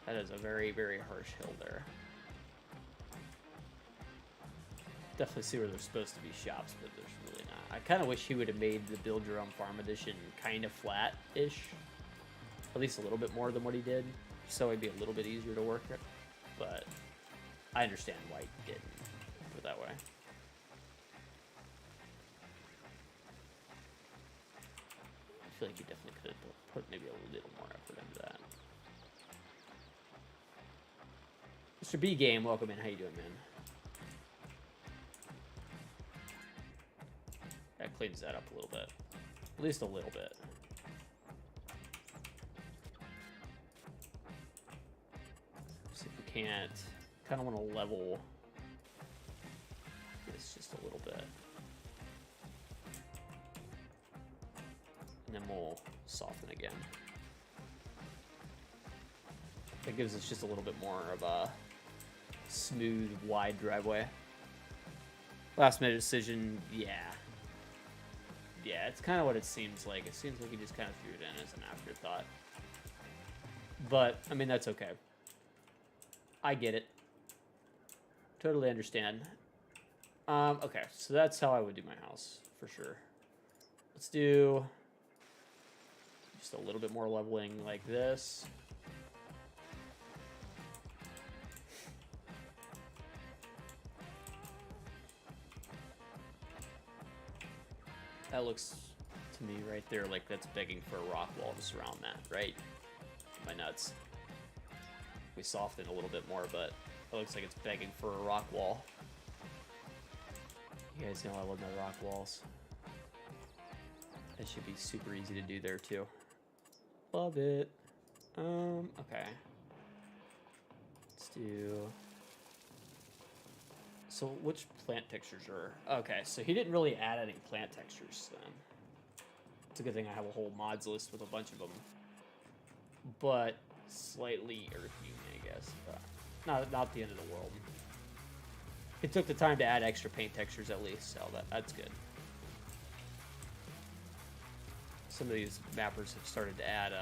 That is a very, very harsh hill there. Definitely see where there's supposed to be shops, but there's really not. I kind of wish he would have made the Build Your Own Farm edition kind of flat-ish. At least a little bit more than what he did, so it'd be a little bit easier to work it. But I understand why he didn't put it that way. I feel like he definitely could have put maybe a little more effort into that. Mr. B Game, welcome in. How you doing, man? That cleans that up a little bit. At least a little bit. See if we can't... kind of want to level this just a little bit. And then we'll soften again. That gives us just a little bit more of a smooth, wide driveway. Last minute decision, yeah. Yeah, it's kind of what it seems like. It seems like he just kind of threw it in as an afterthought. But, I mean, that's okay. I get it. Totally understand. Okay, so that's how I would do my house, for sure. Let's do just a little bit more leveling like this. That looks, to me, right there, like that's begging for a rock wall to surround that, right? My nuts. We softened a little bit more, but it looks like it's begging for a rock wall. You guys know I love my rock walls. That should be super easy to do there, too. Love it. Okay. Let's do... So which plant textures are... Okay, so he didn't really add any plant textures then. It's a good thing I have a whole mods list with a bunch of them. But slightly earthy, I guess. But not the end of the world. He took the time to add extra paint textures at least, so that's good. Some of these mappers have started to add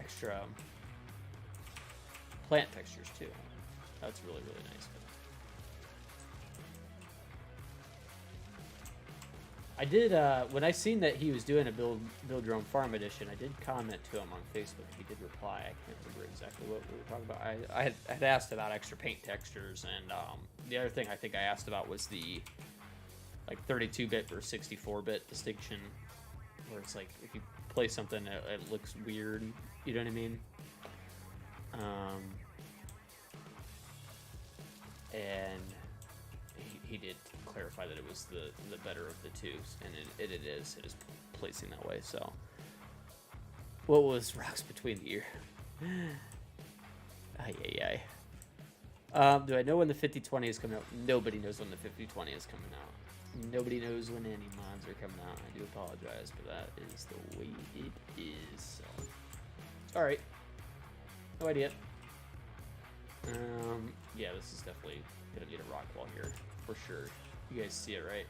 extra plant textures too. That's really, really nice. I did, when I seen that he was doing a build your own farm edition, I did comment to him on Facebook. He did reply. I can't remember exactly what we were talking about. I had asked about extra paint textures, and the other thing I think I asked about was the like 32-bit or 64-bit distinction, where it's like if you play something, it looks weird. You know what I mean? And he did clarify that it was the better of the two, and it is. It is placing that way. So, what was rocks between the ear? Ay. Do I know when the 5020 is coming out? Nobody knows when the 5020 is coming out. Nobody knows when any mods are coming out. I do apologize, but that is the way it is. So, all right. No idea. Yeah, this is definitely gonna need a rock wall here for sure. You guys see it, right?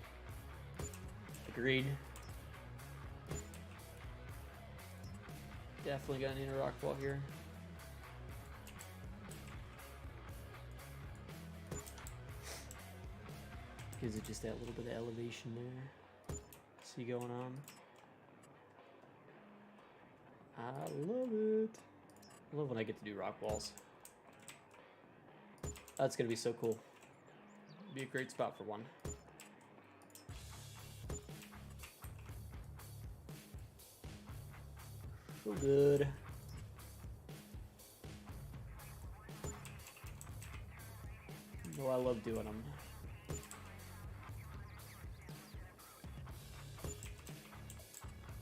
Agreed. Definitely gonna need a rock wall here. Gives it just that little bit of elevation there. See going on? I love it. I love when I get to do rock walls. That's gonna be so cool. Be a great spot for one. So good. Oh, I love doing them.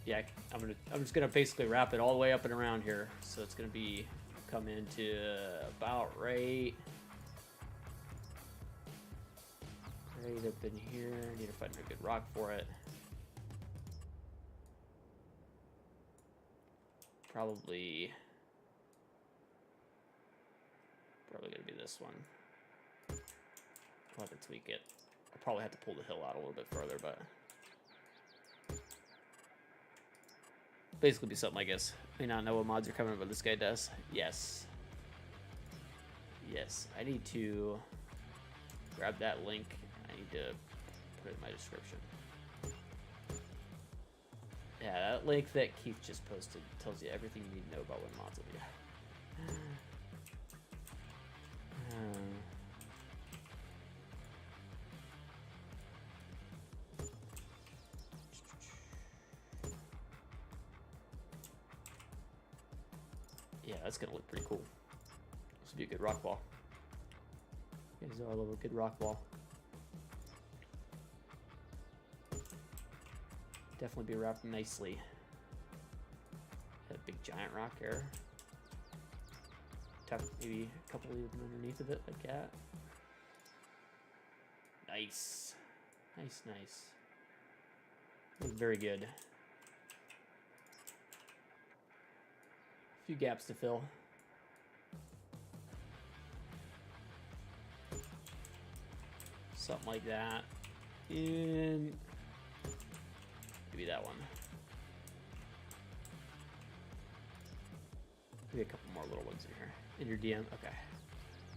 Yeah, I'm just gonna basically wrap it all the way up and around here. So it's gonna be come into about right up in here. I need to find a good rock for it. Probably gonna be this one. I'll have to tweak it. I'll probably have to pull the hill out a little bit further, but basically be something like this. May not know what mods are coming, but this guy does. Yes. Yes, I need to grab that link. I need to put it in my description. Yeah, that link that Keith just posted tells you everything you need to know about when mods will be. Yeah, that's gonna look pretty cool. This would be a good rock wall. You guys all love a good rock wall. Definitely be wrapped nicely. That big giant rock there. Tuck maybe a couple even underneath of it, like that. Nice. Nice, nice. Look very good. A few gaps to fill. Something like that. And maybe that one. Maybe a couple more little ones in here. In your DM? Okay.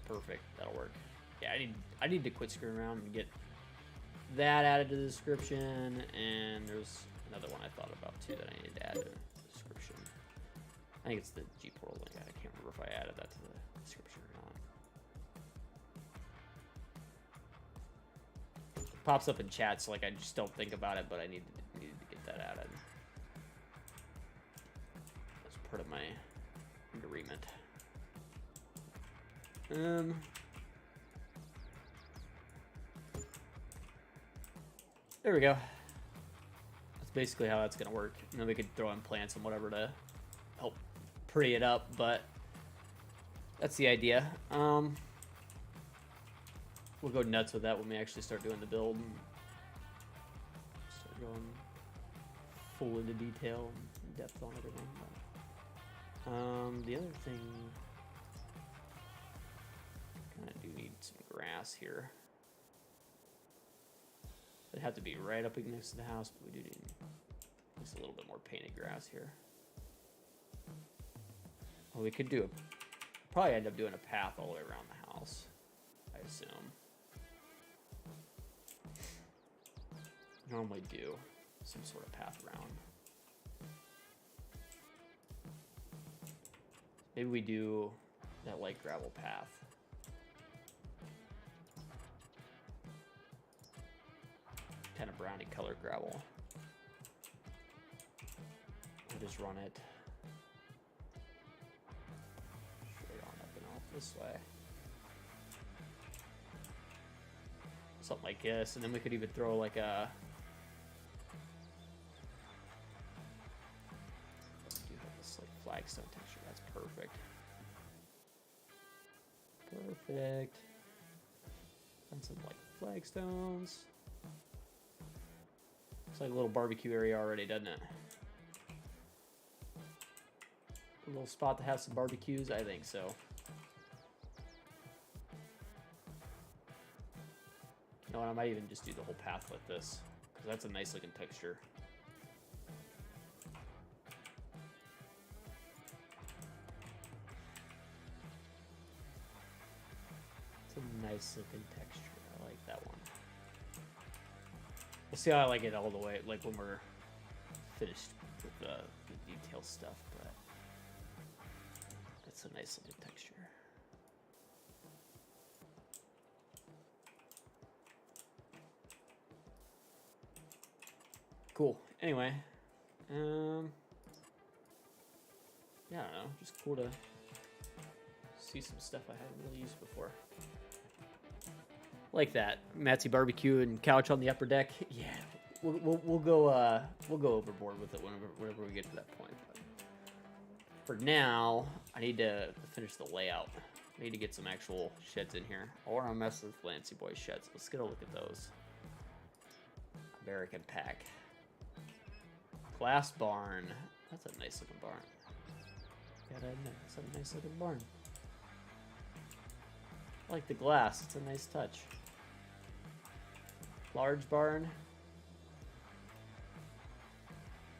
Perfect. That'll work. Yeah, I need to quit screwing around and get that added to the description. And there's another one I thought about too that I need to add to the description. I think it's the G portal link. I can't remember if I added that to the description or not. It pops up in chat, so like I just don't think about it, but I needed to get that added. That's part of my agreement. There we go. That's basically how that's gonna work. And then we could throw in plants and whatever to help pretty it up, but that's the idea. We'll go nuts with that when we actually start doing the build and start going full into detail and depth on everything. The other thing, kind of do need some grass here. It'd have to be right up next to the house, but we do need just a little bit more painted grass here. Well, we could do probably end up doing a path all the way around the house, I assume. Normally do some sort of path around. Maybe we do that light gravel path. Kind of browny colored gravel. We'll just run it straight on up and off this way. Something like this, and then we could even throw like a this like flagstone texture. That's perfect. Perfect. And some like flagstones. It's like a little barbecue area already, doesn't it? A little spot to have some barbecues, I think so. You know what, I might even just do the whole path like this, because that's a nice looking texture. It's a nice looking texture. I like that one. We'll see how I like it all the way, like when we're finished with the detail stuff, but it's a nice looking texture. Cool. Anyway, yeah, I don't know, just cool to see some stuff I haven't really used before. Like that Matsy barbecue and couch on the upper deck. Yeah, we'll go overboard with it whenever we get to that point. But for now, I need to finish the layout. I need to get some actual sheds in here. I want to mess with Lancy Boy sheds. Let's get a look at those. American pack. Glass barn. That's a nice looking barn. Gotta admit, that's a nice looking barn. I like the glass. It's a nice touch. Large barn.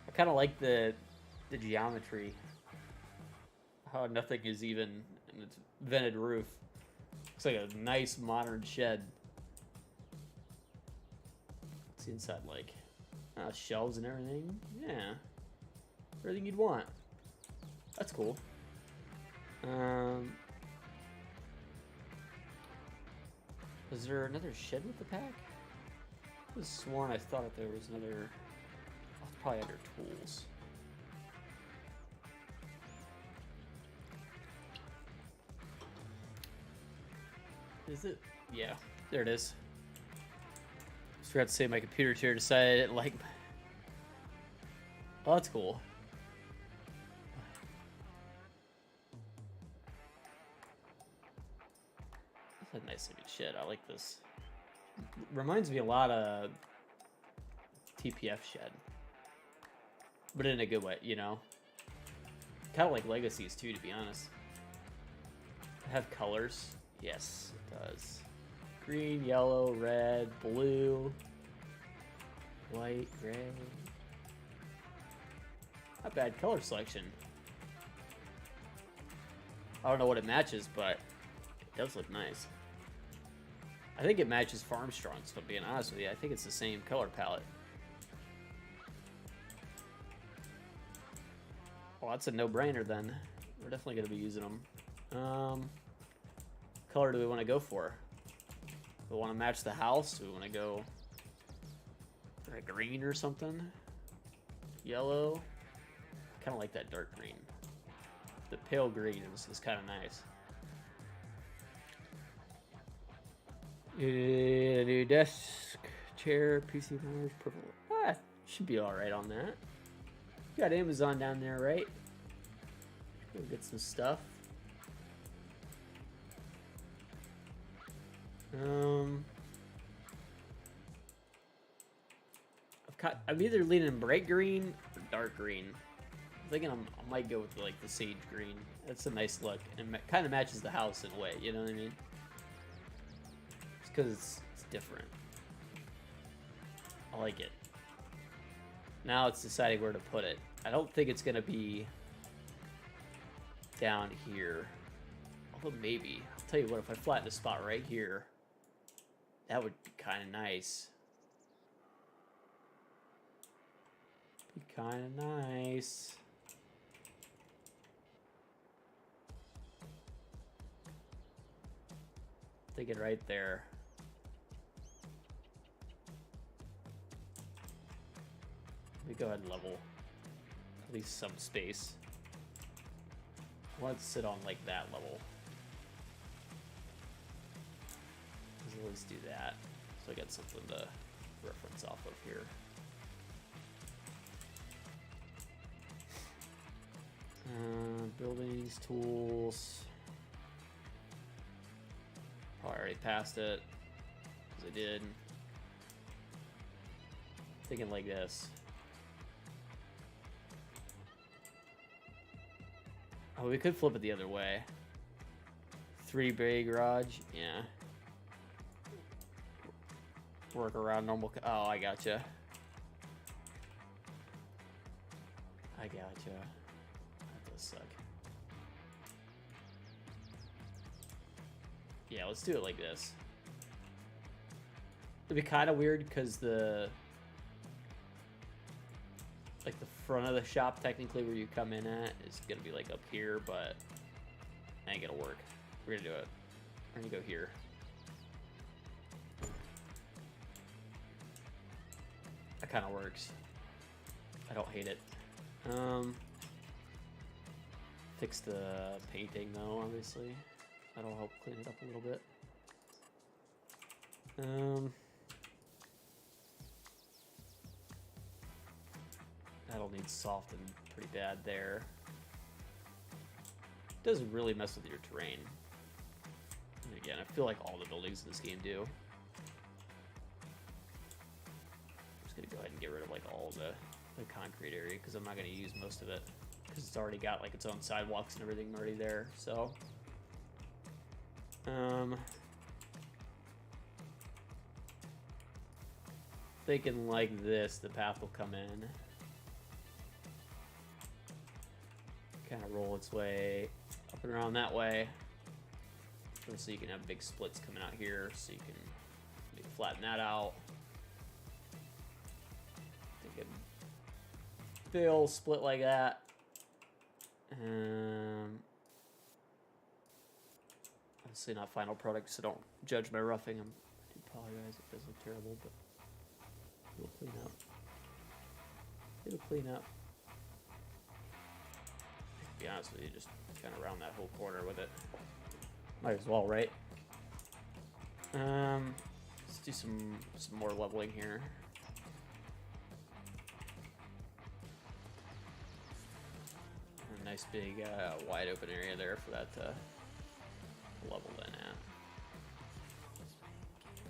I kind of like the the geometry. How nothing is even in its vented roof. Looks like a nice modern shed. What's the inside like? Shelves and everything. Yeah. Everything you'd want. That's cool. Was there another shed with the pack? I was sworn I thought that there was another. Oh, it's probably under tools. Is it? Yeah, there it is. Just forgot to say my computer chair decided it like. Oh, that's cool. That's a nice looking shed. I like this. Reminds me a lot of TPF shed, but in a good way, you know. Kind of like Legacies too, to be honest. Have colors. Yes, it does. Green, yellow, red, blue, white, gray. Not bad color selection. I don't know what it matches, but it does look nice. I think it matches Farmstrong's, if I'm being honest with you. I think it's the same color palette. Well, that's a no-brainer then. We're definitely going to be using them. Color do we want to go for? Do we want to match the house? Do we want to go for a green or something? Yellow? Kind of like that dark green. The pale green is kind of nice. New desk, chair, PC powers, purple. Should be alright on that. Got Amazon down there, right? Go get some stuff. I'm either leaning bright green or dark green. I'm thinking I might go with like the sage green. That's a nice look, and it kind of matches the house in a way. You know what I mean? Just because it's different. I like it. Now it's deciding where to put it. I don't think it's gonna be down here. Although maybe. I'll tell you what, if I flatten a spot right here, that would be kind of nice. Be kind of nice. Thinking right there. Let me go ahead and level at least some space. I want it to sit on like that level. Let's at least do that. So I got something to reference off of here. Buildings, tools. Probably already passed it, because I did. Thinking like this. Oh, we could flip it the other way. 3 bay garage, yeah. Work around normal. Oh, I gotcha. I gotcha. That does suck. Yeah, let's do it like this. It'd be kind of weird because the front of the shop, technically where you come in at, is gonna be like up here, but ain't gonna work. We're gonna do it. We're gonna go here. That kind of works. I don't hate it. Fix the painting though, obviously. That'll help clean it up a little bit. That'll need softened pretty bad there. It doesn't really mess with your terrain. And again, I feel like all the buildings in this game do. I'm just gonna go ahead and get rid of like all the concrete area because I'm not gonna use most of it because it's already got like its own sidewalks and everything already there. So, thinking like this, the path will come in. kind of roll its way up and around that way. So you can have big splits coming out here, so you can maybe flatten that out. Take a big old split like that. Obviously not final product, so don't judge my roughing. I do apologize, it does look terrible, but it'll clean up. It'll clean up. To be honest with you, just kind of round that whole corner with it. Might as well, right? Let's do some more leveling here. A nice big wide open area there for that to level in at.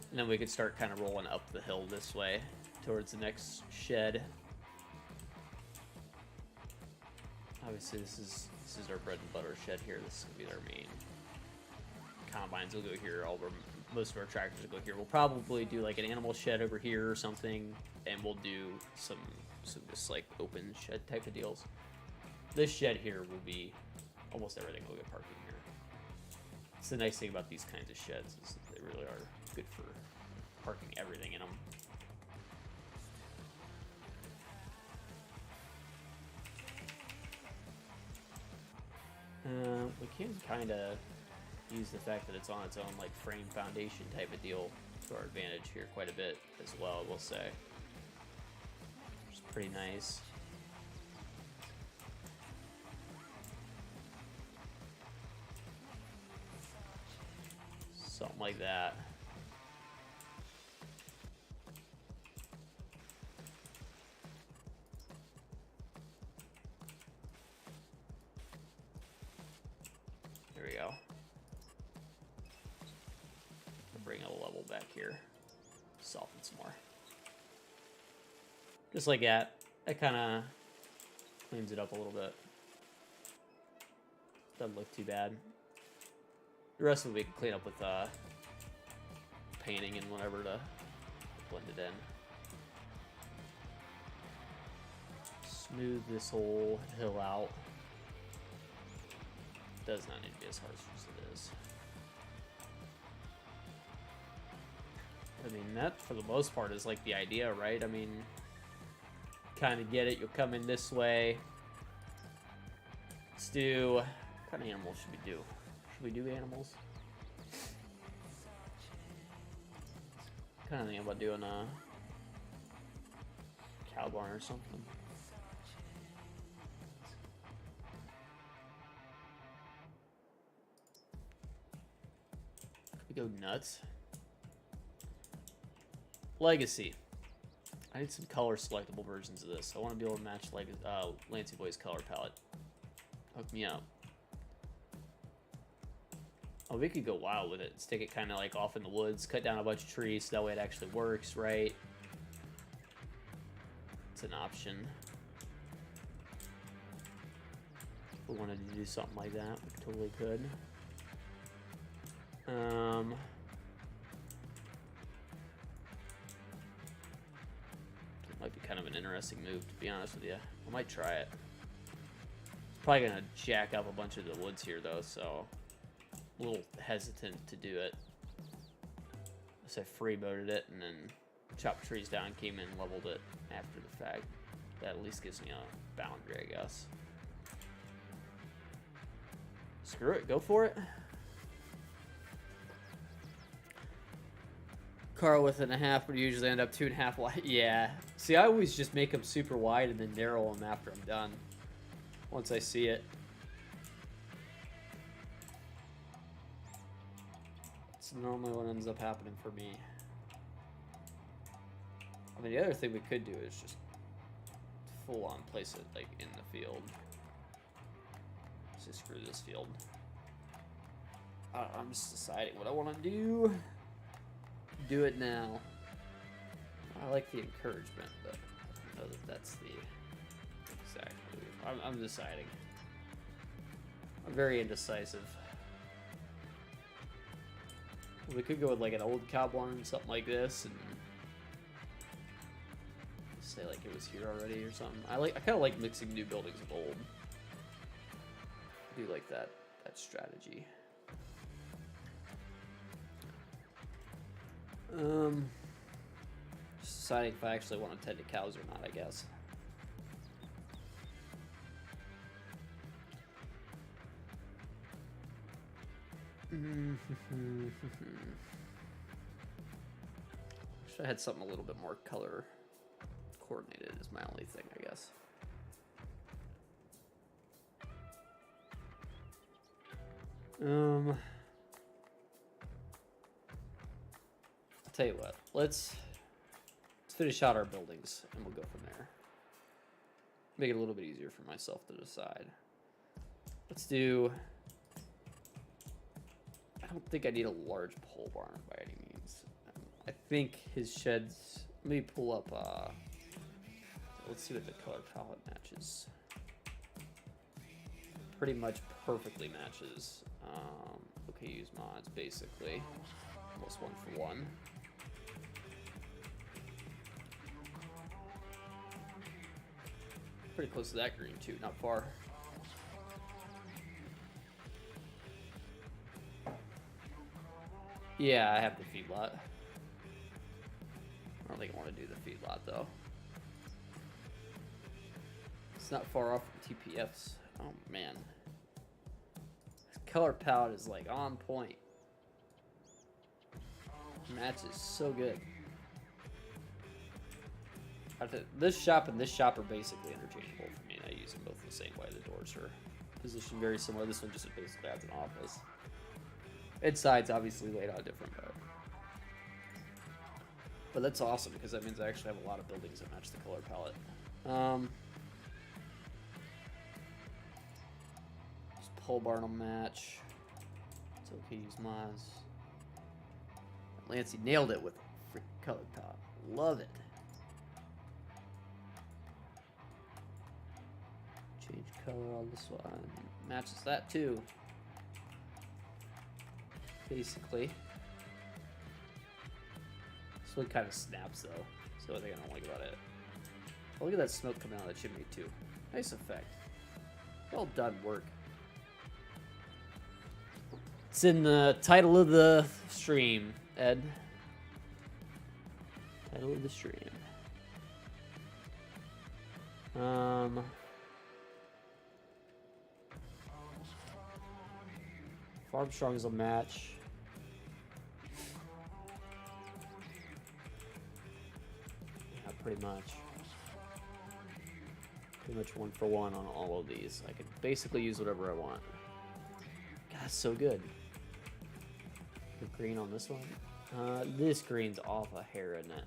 And then we could start kind of rolling up the hill this way towards the next shed. Obviously, this is our bread and butter shed here. This is gonna be our main. Combines will go here. Most of our tractors will go here. We'll probably do like an animal shed over here or something, and we'll do some just like open shed type of deals. This shed here will be almost everything will get parked in here. It's the nice thing about these kinds of sheds is that they really are good for parking everything in them. We can kind of use the fact that it's on its own like frame foundation type of deal to our advantage here quite a bit as well, I will say. Which is pretty nice. Something like that. There we go. Bring a level back here. Soften some more. Just like that. That kind of cleans it up a little bit. Doesn't look too bad. The rest of it we can clean up with painting and whatever to blend it in. Smooth this whole hill out. Does not need to be as harsh as it is. I mean, that for the most part is like the idea, right? I mean, kind of get it. You'll come in this way. Let's do. What kind of animals should we do? Should we do animals? Kind of thinking about doing a cow barn or something. We go nuts. Legacy. I need some color selectable versions of this. I want to be able to match like Lancey Boy's color palette. Hook me up. Oh, we could go wild with it. Stick it kind of like off in the woods, cut down a bunch of trees so that way it actually works, right? It's an option. If we wanted to do something like that, we totally could. It might be kind of an interesting move, to be honest with you. I might try it. It's probably gonna jack up a bunch of the woods here, though, so a little hesitant to do it. So I freeboated it and then chopped trees down, came in, leveled it after the fact. That at least gives me a boundary, I guess. Screw it, go for it. Car width and a half would usually end up 2.5 wide. Yeah. See, I always just make them super wide and then narrow them after I'm done. Once I see it. That's normally what ends up happening for me. I mean, the other thing we could do is just full on place it like in the field. Let's just screw this field. I'm just deciding what I want to do. Do it now. I like the encouragement, but I know that that's the exact move. I'm deciding. I'm very indecisive. We could go with like an old cow barn, something like this, and say like it was here already or something. I kind of like mixing new buildings with old. do like that strategy. Just deciding if I actually want to tend to cows or not, I guess. Wish I had something a little bit more color coordinated is my only thing, I guess. I'll tell you what, let's finish out our buildings and we'll go from there. Make it a little bit easier for myself to decide. Let's do, I don't think I need a large pole barn by any means. I think his sheds, let me pull up, let's see what the color palette matches. Pretty much perfectly matches. Okay, use mods basically. Almost 1 for 1. Pretty close to that green too, not far. Yeah, I have the feedlot. I don't think I want to do the feedlot though. It's not far off from TPFs. Oh man. This color palette is like on point. Matches so good. This shop and this shop are basically interchangeable for me, and I use them both the same way. The doors are positioned very similar. This one just basically adds an office. Inside's obviously laid out different, but that's awesome because that means I actually have a lot of buildings that match the color palette. Just pole barn will match. It's okay, use mods. Lancey nailed it with freaking color palette. Love it. Change color on this one. Matches that too. Basically. This one kind of snaps though. So I think I don't like about it. Oh, look at that smoke coming out of the chimney too. Nice effect. Well done work. It's in the title of the stream, Ed. Title of the stream. Armstrong's a match. Yeah, pretty much. Pretty much 1 for 1 on all of these. I could basically use whatever I want. God, that's so good. The green on this one. This green's off a hair, isn't it?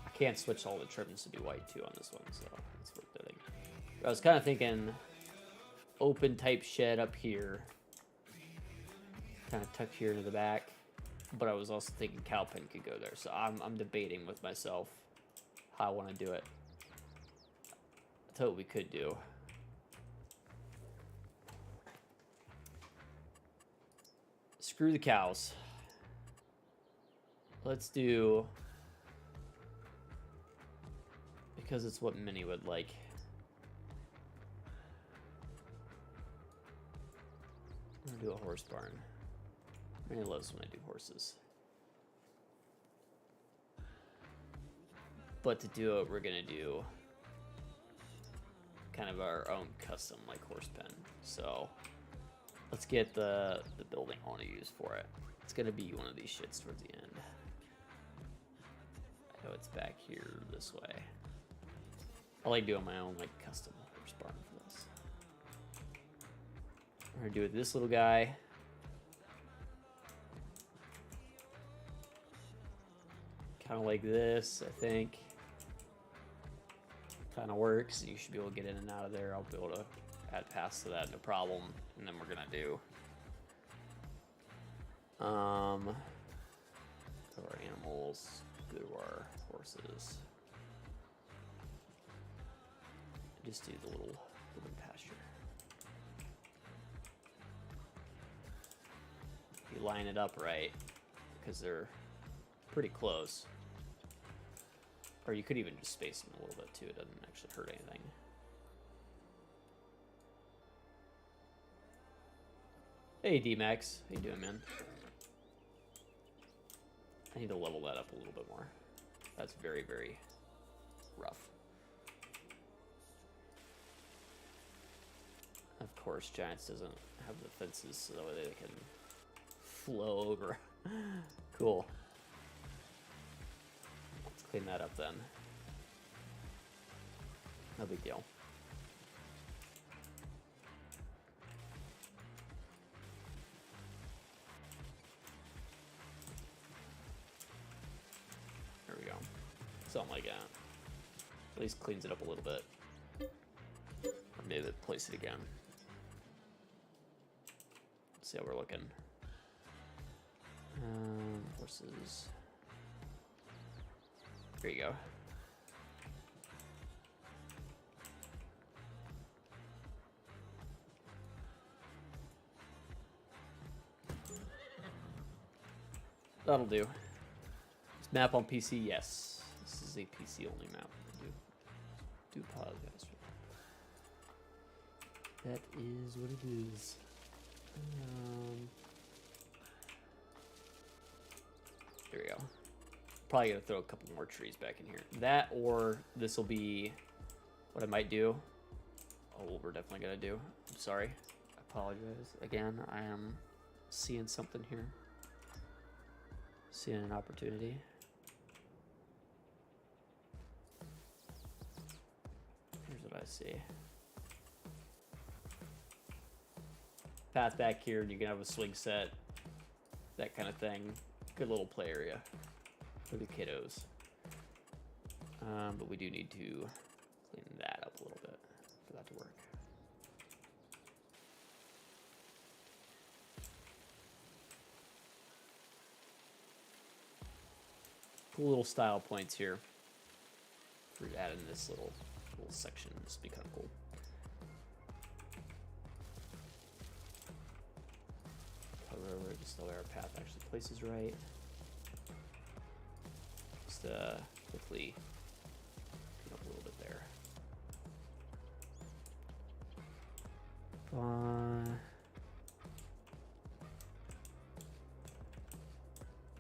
I can't switch all the trims to be white too on this one, so that's worth noting. I was kind of thinking open type shed up here, kind of tucked here into the back, but I was also thinking cow pen could go there, so I'm debating with myself how I want to do it. That's what we could do. Screw the cows. Let's do, because it's what Minnie would like. I'm gonna do a horse barn. Minnie loves when I do horses. But to do it, we're gonna do kind of our own custom like horse pen. So let's get the building I want to use for it. It's gonna be one of these shits towards the end. I know it's back here this way. I like doing my own like custom horse barn for this. We're gonna do it this little guy. Kind of like this, I think. Kind of works. You should be able to get in and out of there. I'll be able to add paths to that, no problem. And then we're gonna do to our animals, go to our horses. Just do the little pasture. You line it up right, because they're pretty close. Or you could even just space them a little bit too, it doesn't actually hurt anything. Hey, D-Max. How you doing, man? I need to level that up a little bit more. That's very, very rough. Of course, Giants doesn't have the fences so that way they can flow over. Cool. Let's clean that up then. No big deal. There we go. Something like that. At least cleans it up a little bit. Or maybe place it again. Let's see how we're looking. Versus. There you go. That'll do. This map on PC, yes. This is a PC only map. Do apologize for that. That is what it is. There we go. Probably gonna throw a couple more trees back in here. That, or this will be what I might do. Oh, what we're definitely gonna do. I'm sorry. I apologize. Again, I am seeing something here. Seeing an opportunity. Here's what I see. Path back here, and you can have a swing set. That kind of thing. Good little play area for the kiddos. But we do need to clean that up a little bit for that to work. Cool little style points here. For adding this little section. This would be kind of cool. Cover over just the way our path actually places right. Just quickly clean up a little bit there.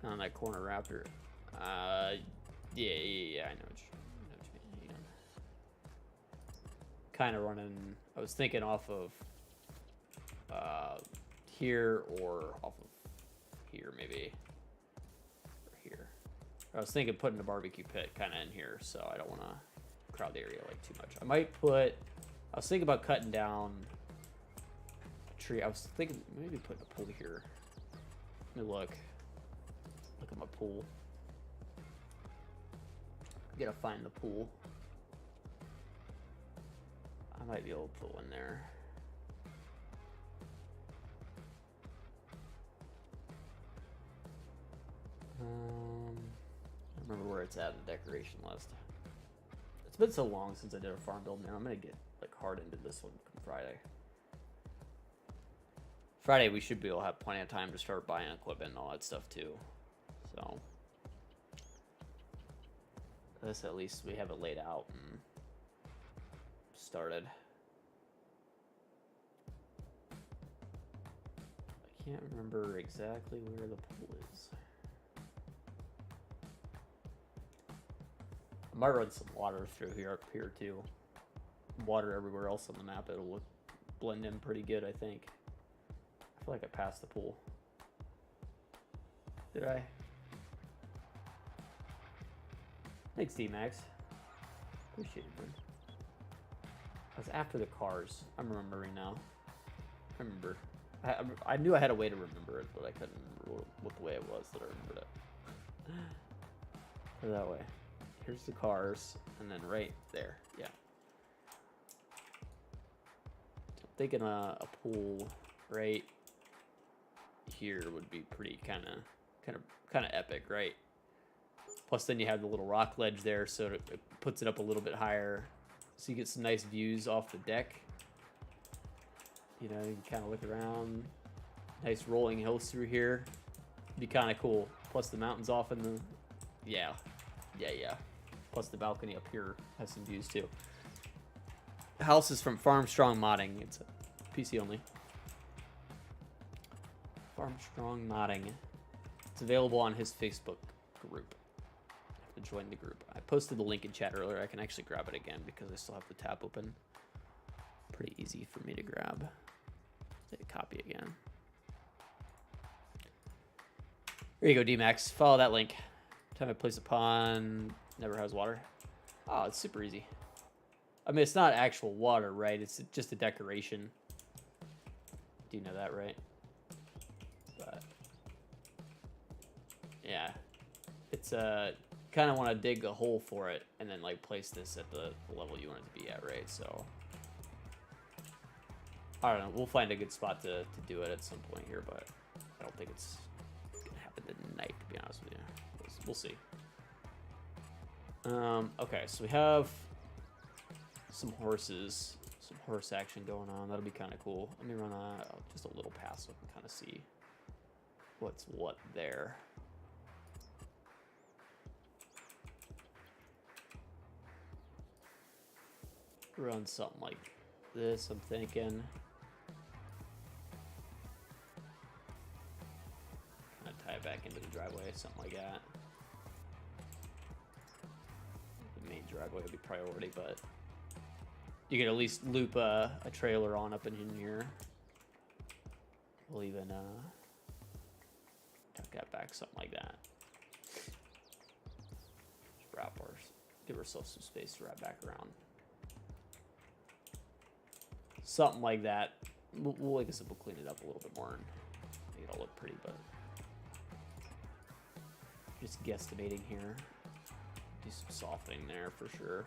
On that corner raptor. Yeah, I know what you mean. Kind of running. I was thinking off of here or off of here, maybe. Or here. I was thinking putting a barbecue pit kind of in here, so I don't want to crowd the area like too much. I was thinking about cutting down a tree. I was thinking maybe putting a pool here. Let me look at my pool. Gotta find the pool. I might be able to put one there. I remember where it's at in the decoration list. It's been so long since I did a farm build now. I'm gonna get like hard into this one come Friday. Friday we should be able to have plenty of time to start buying equipment and all that stuff too. So this at least we have it laid out and started. I can't remember exactly where the pool is. I might run some water through here up here too. Water everywhere else on the map. It'll blend in pretty good, I think. I feel like I passed the pool. Did I? Thanks, D-Max. Appreciate it, man. I was after the cars. I'm remembering now. I remember. I knew I had a way to remember it, but I couldn't remember what the way it was that I remembered it. Put it that way. Here's the cars, and then right there. Yeah. I'm thinking a pool right here would be pretty kind of epic, right? Plus, then you have the little rock ledge there, so it puts it up a little bit higher, so you get some nice views off the deck. You know, you can kind of look around. Nice rolling hills through here. Be kind of cool. Plus, the mountains off in the yeah. Plus, the balcony up here has some views too. The house is from Farm Strong Modding. It's a PC only. Armstrong modding. It's available on his Facebook group. I have to join the group. I posted the link in chat earlier. I can actually grab it again because I still have the tab open. Pretty easy for me to grab. Hit copy again. There you go, D-Max. Follow that link. Time I place a pond, never has water. Oh, it's super easy. I mean, it's not actual water, right? It's just a decoration. Do you know that, right? But yeah, it's kind of want to dig a hole for it and then like place this at the level you want it to be at, right? So I don't know. We'll find a good spot to do it at some point here, but I don't think it's gonna happen tonight, to be honest with you. We'll see. Okay, so we have some horses, some horse action going on. That'll be kind of cool. Let me run just a little past so I can kind of see what's what there. Run something like this, I'm thinking. Kind of tie it back into the driveway, something like that. The main driveway would be priority, but you can at least loop a trailer on up in here. We'll even tuck that back, something like that. Just wrap ours, give ourselves some space to wrap back around. Something like that. We'll like I said, we'll clean it up a little bit more and make it all look pretty, but just guesstimating here. Do some softening there for sure.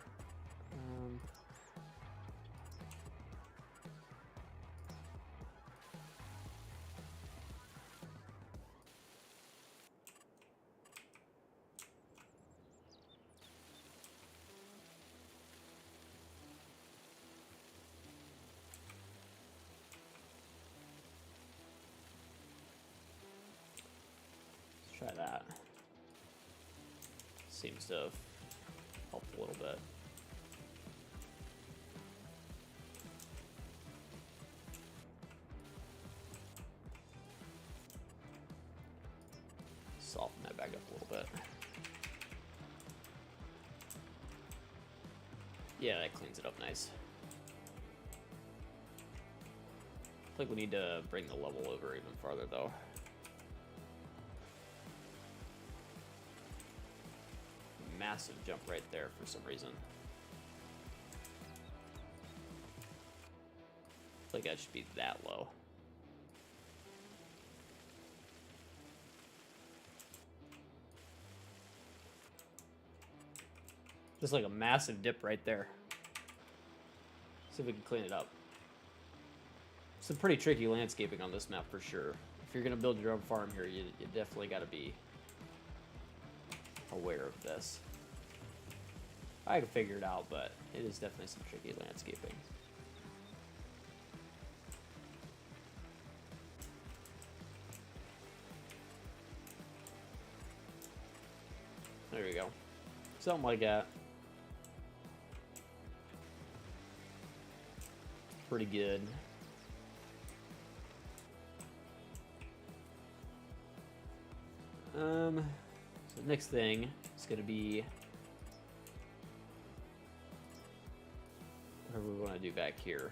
Try that. Seems to have helped a little bit. Soften that back up a little bit. Yeah, that cleans it up nice. I think we need to bring the level over even farther though. Massive jump right there for some reason. I think that should be that low. Just like a massive dip right there. See if we can clean it up. Some pretty tricky landscaping on this map for sure. If you're gonna build your own farm here, you definitely gotta be aware of this. I can figure it out, but it is definitely some tricky landscaping. There we go. Something like that. Pretty good. So the next thing is going to be what do we want to do back here?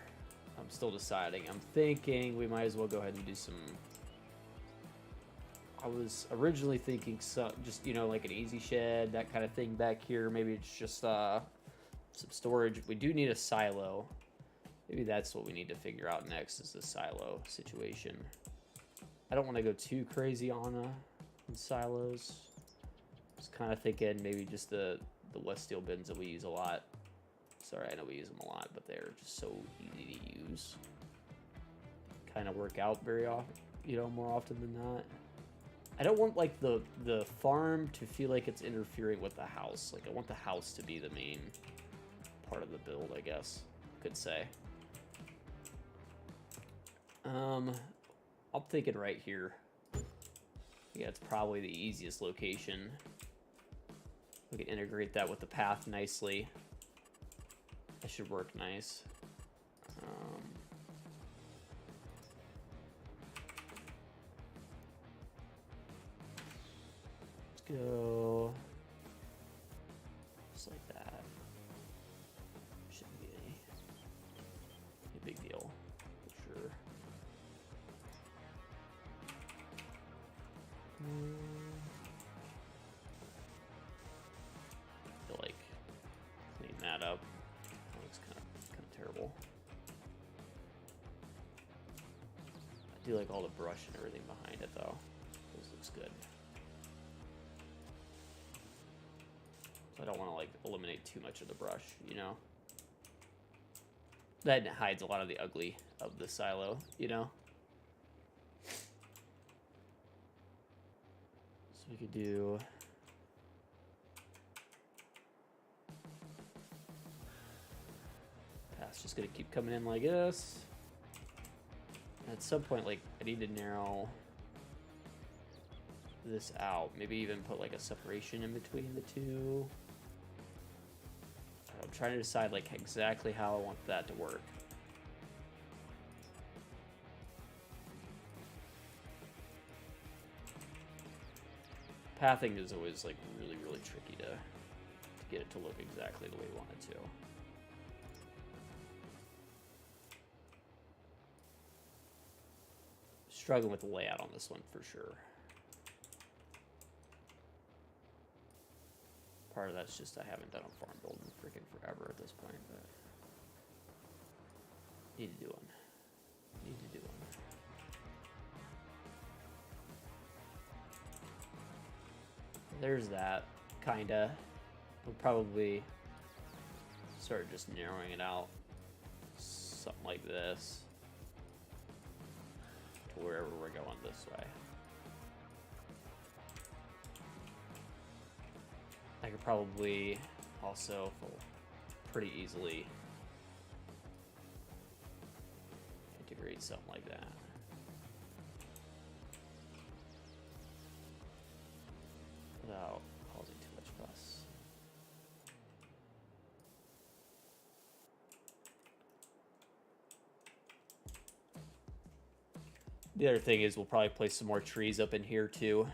I'm still deciding. I'm thinking we might as well go ahead and do some. I was originally thinking just, you know, like an easy shed, that kind of thing back here. Maybe it's just some storage. We do need a silo. Maybe that's what we need to figure out next is the silo situation. I don't want to go too crazy on silos. Just kind of thinking maybe just the West Steel bins that we use a lot. Sorry, I know we use them a lot, but they're just so easy to use. Kind of work out very often, you know, more often than not. I don't want like the farm to feel like it's interfering with the house. Like I want the house to be the main part of the build, I guess I could say. I'm thinking right here. Yeah, it's probably the easiest location. We can integrate that with the path nicely. That should work nice. go just like that. Shouldn't be a big deal for sure. I feel like clean that up. That looks kind of terrible. I do like all the brush and everything behind it though. This looks good. So I don't want to like eliminate too much of the brush, you know? That hides a lot of the ugly of the silo, you know? So we could do... Path's just gonna keep coming in like this. And at some point, like, I need to narrow this out. Maybe even put like a separation in between the two. I'm trying to decide like exactly how I want that to work. Pathing is always like really tricky to get it to look exactly the way you want it to. Struggling with the layout on this one for sure. Part of that's just I haven't done a farm build in freaking forever at this point, but need to do one. Need to do one. There's that, kinda. We'll probably start just narrowing it out, something like this, to wherever we're going this way. I could probably also pretty easily integrate something like that. Without causing too much fuss. The other thing is we'll probably place some more trees up in here too,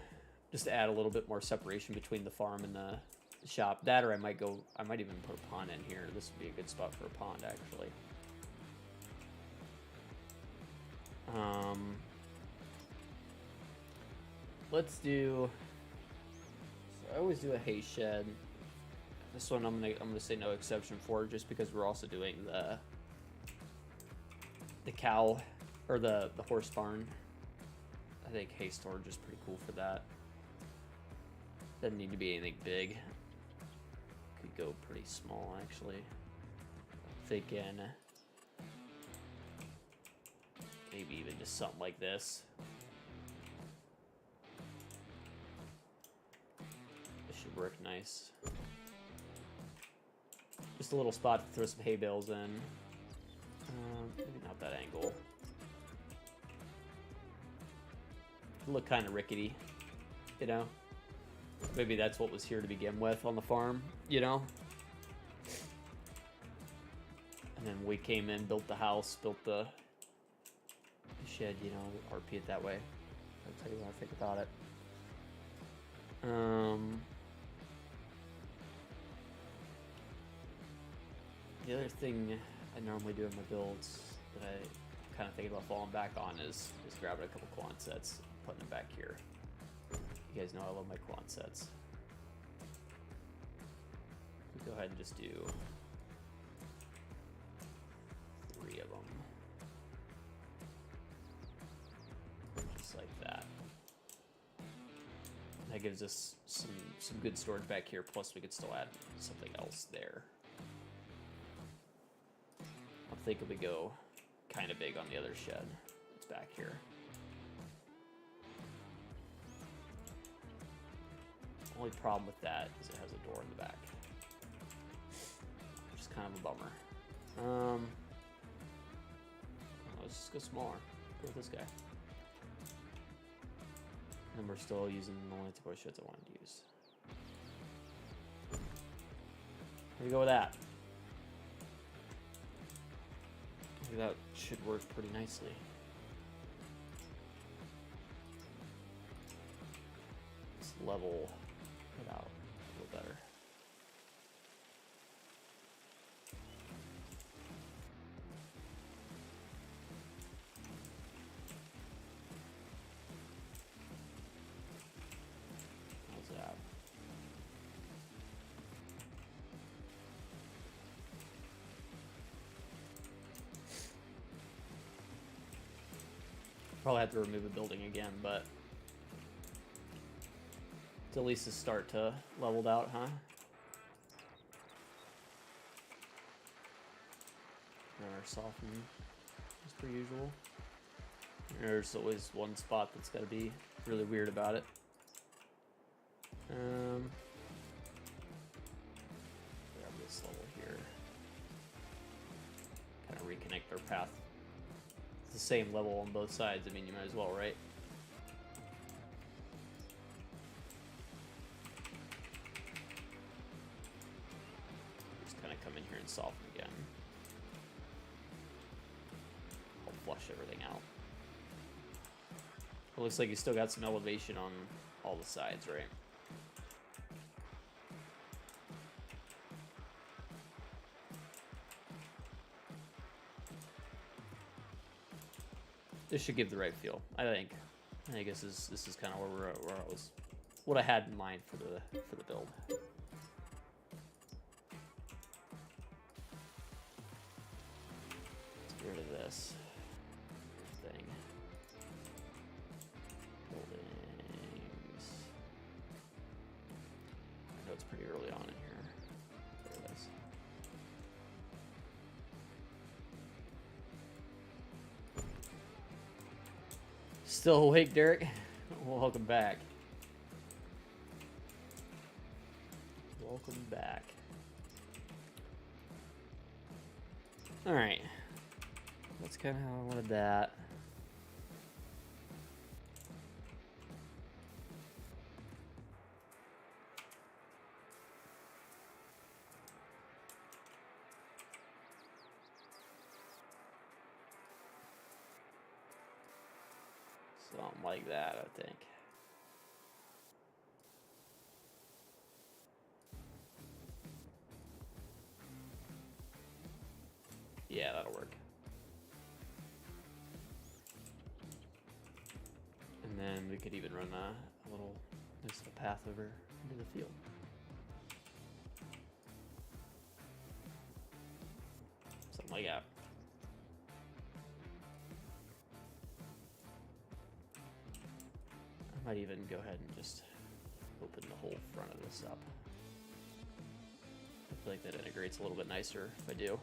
just to add a little bit more separation between the farm and the shop. That, or I might even put a pond in here. This would be a good spot for a pond, actually. Let's do. So I always do a hay shed. This one I'm gonna say no exception for, just because we're also doing the cow or the horse barn. I think hay storage is pretty cool for that. Doesn't need to be anything big. Could go pretty small, actually. I'm thinking maybe even just something like this. This should work nice. Just a little spot to throw some hay bales in. Maybe not that angle. Look kind of rickety, you know? Maybe that's what was here to begin with on the farm, you know? And then we came in, built the house, built the shed, you know, RP it that way. I'll tell you what I think about it. The other thing I normally do in my builds that I kind of thinking about falling back on is grabbing a couple quant sets, putting them back here. You guys know I love my quant sets. Go ahead and just do 3 of them. Just like that. That gives us some good storage back here, plus we could still add something else there. I'm thinking we go kind of big on the other shed. It's back here. Only problem with that is it has a door in the back, which is kind of a bummer. Let's just go smaller. Go with this guy. And we're still using the only two sheds I wanted to use. Here we go with that. I think that should work pretty nicely. Let's level Probably have to remove a building again, but it's at least a start to leveled out, huh? Or soften, as per usual. There's always one spot that's got to be really weird about it. Grab this level here. Kind of reconnect our path. It's the same level on both sides. I mean, you might as well, right? Just kind of come in here and soften again. I'll flush everything out. It looks like you still got some elevation on all the sides, right? This should give the right feel, I think. I guess this is kind of where I was, what I had in mind for the build. Let's get rid of this thing. Buildings. I know it's pretty early on in here. There it is. Still awake, Derek? Welcome back. Welcome back. Alright. That's kind of how I wanted that. Something like that, I think. Yeah, that'll work. And then we could even run a little just a path over into the field. Something like that. I might even go ahead and just open the whole front of this up. I feel like that integrates a little bit nicer if I do.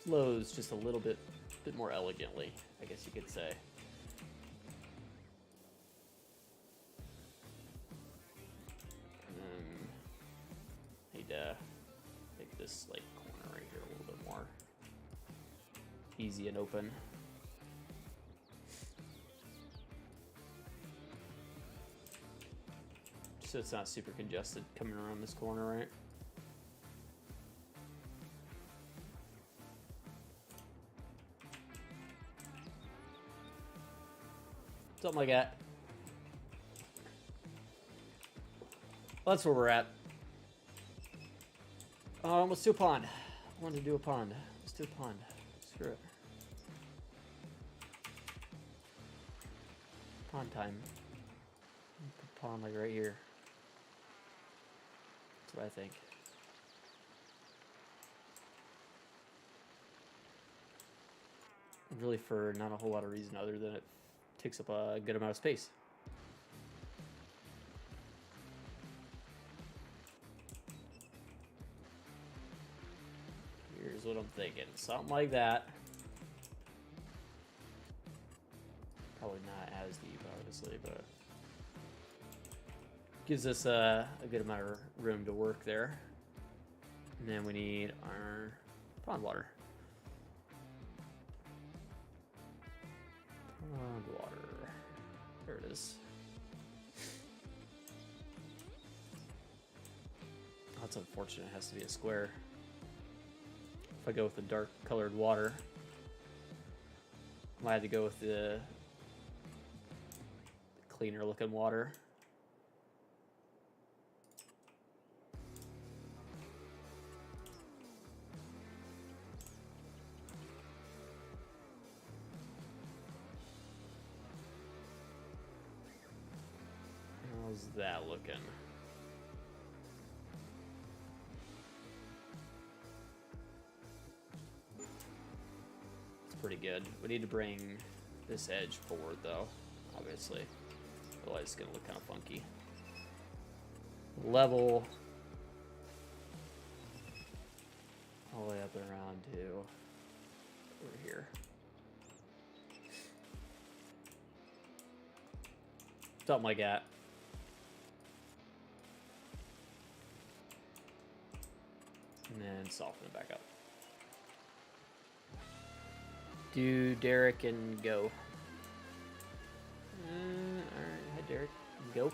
Flows just a little bit more elegantly, I guess you could say. And then need to make this like corner right here a little bit more easy and open. Just so it's not super congested coming around this corner, right? Something like that. Well, that's where we're at. Let's do a pond. I wanted to do a pond. Let's do a pond. Screw it. Pond time. Put pond like right here. That's what I think. And really for not a whole lot of reason other than it takes up a good amount of space. Here's what I'm thinking. Something like that. Probably not as deep, obviously, but gives us a good amount of room to work there. And then we need our pond water. Pond water. There it is. That's unfortunate. It has to be a square. If I go with the dark colored water, I might have to go with the cleaner looking water. How's that looking? pretty good. We need to bring this edge forward, though, obviously. Otherwise, it's going to look kind of funky. Level all the way up and around to over here. Something like that. And then soften it back up. Do Derek and go. Alright, hi Derek. Go.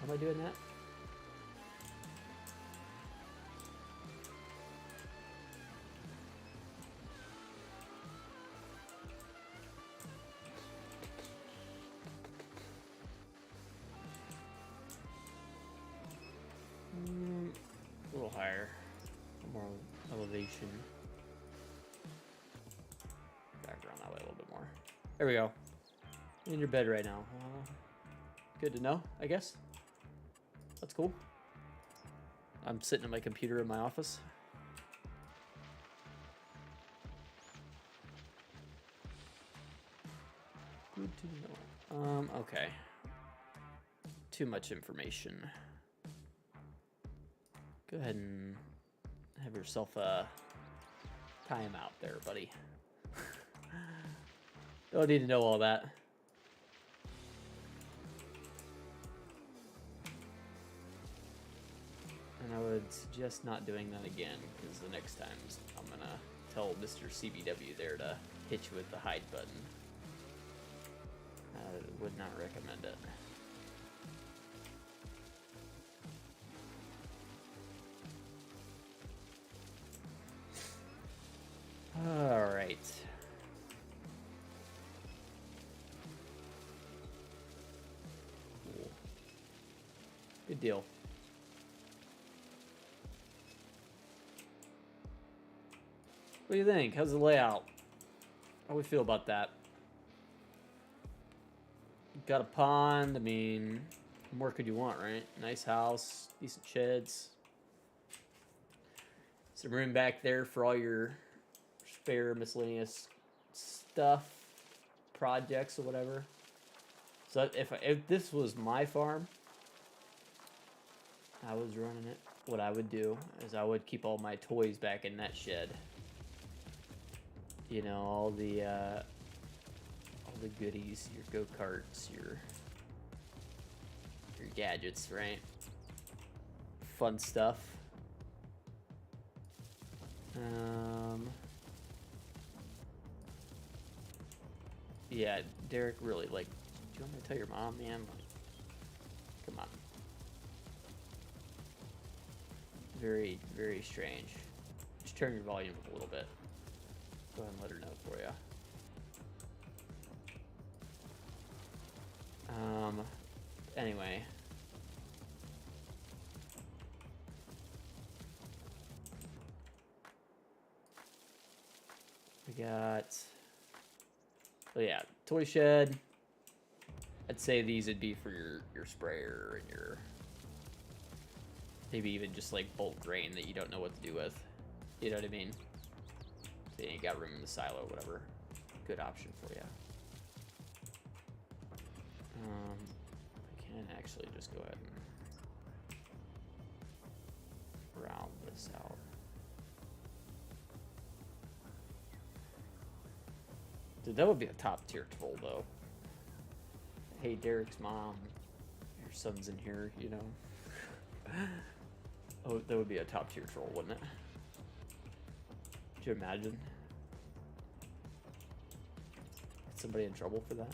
How am I doing that? A little higher. More elevation. Back around that way a little bit more. There we go. In your bed right now. Good to know, I guess. That's cool. I'm sitting at my computer in my office. Good to know. Okay. Too much information. Go ahead and have yourself a timeout there, buddy. Don't need to know all that. And I would suggest not doing that again, because the next time I'm gonna tell Mr. CBW there to hit you with the hide button. I would not recommend it. All right. Cool. Good deal. What do you think? How's the layout? How do we feel about that? Got a pond. I mean, what more could you want, right? Nice house, decent sheds. Some room back there for all your spare miscellaneous stuff, projects or whatever. So if this was my farm, I was running it, what I would do is I would keep all my toys back in that shed. You know, all the goodies, your go-karts, your gadgets, right? Fun stuff. Yeah, Derek, really, like, do you want me to tell your mom, man? Come on. Very, very strange. Just turn your volume up a little bit. Go ahead and let her know for you. Anyway. We got, oh yeah, toy shed. I'd say these would be for your sprayer and your, maybe even just like bulk grain that you don't know what to do with. You know what I mean? So you ain't got room in the silo, whatever. Good option for you. I can actually just go ahead and round this out. Dude, that would be a top tier troll though. Hey, Derek's mom, your son's in here, you know. Oh, that would be a top tier troll, wouldn't it? Could you imagine? Get somebody in trouble for that?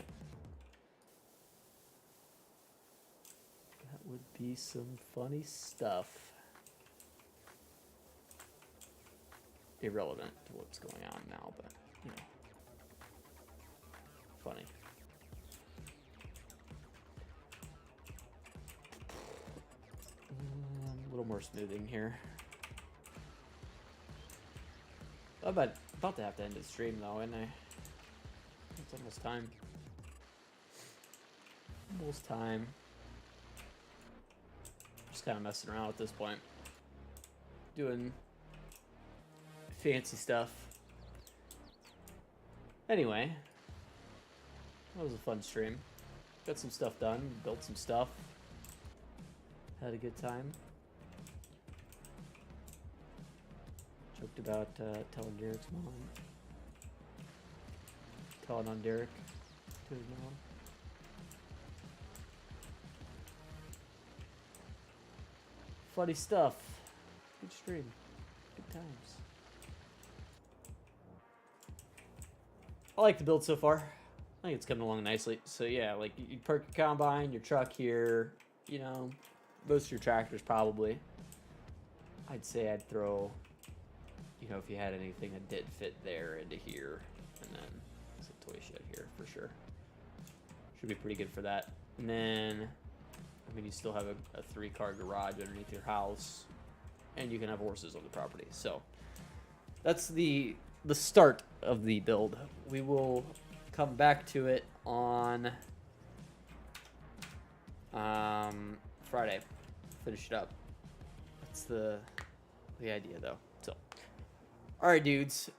That would be some funny stuff. Irrelevant to what's going on now, but, you know. Funny. A little more smoothing here. I'm about to have to end the stream though, ain't I? It's almost time. Almost time. Just kind of messing around at this point. Doing fancy stuff. Anyway, that was a fun stream. Got some stuff done, built some stuff. Had a good time. Joked about telling Derek's mom. Calling on Derek to his mom. Funny stuff. Good stream. Good times. I like the build so far. I think it's coming along nicely. So yeah, like you park your combine, your truck here, you know, most of your tractors probably. I'd say I'd throw, you know, if you had anything that did fit there into here, and then some toy shed here for sure. Should be pretty good for that. And then, I mean, you still have a 3-car garage underneath your house, and you can have horses on the property. So that's the start of the build. We will come back to it on Friday. Finish it up. That's the idea, though. So, all right, dudes.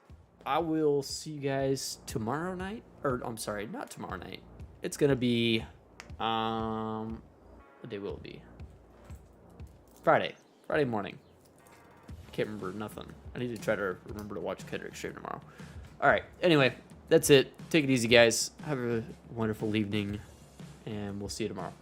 I will see you guys tomorrow night. Or, I'm sorry, not tomorrow night. It's going to be, what day will it be? Friday morning. Can't remember nothing. I need to try to remember to watch Kendrick's stream tomorrow. All right. Anyway, that's it. Take it easy, guys. Have a wonderful evening, and we'll see you tomorrow.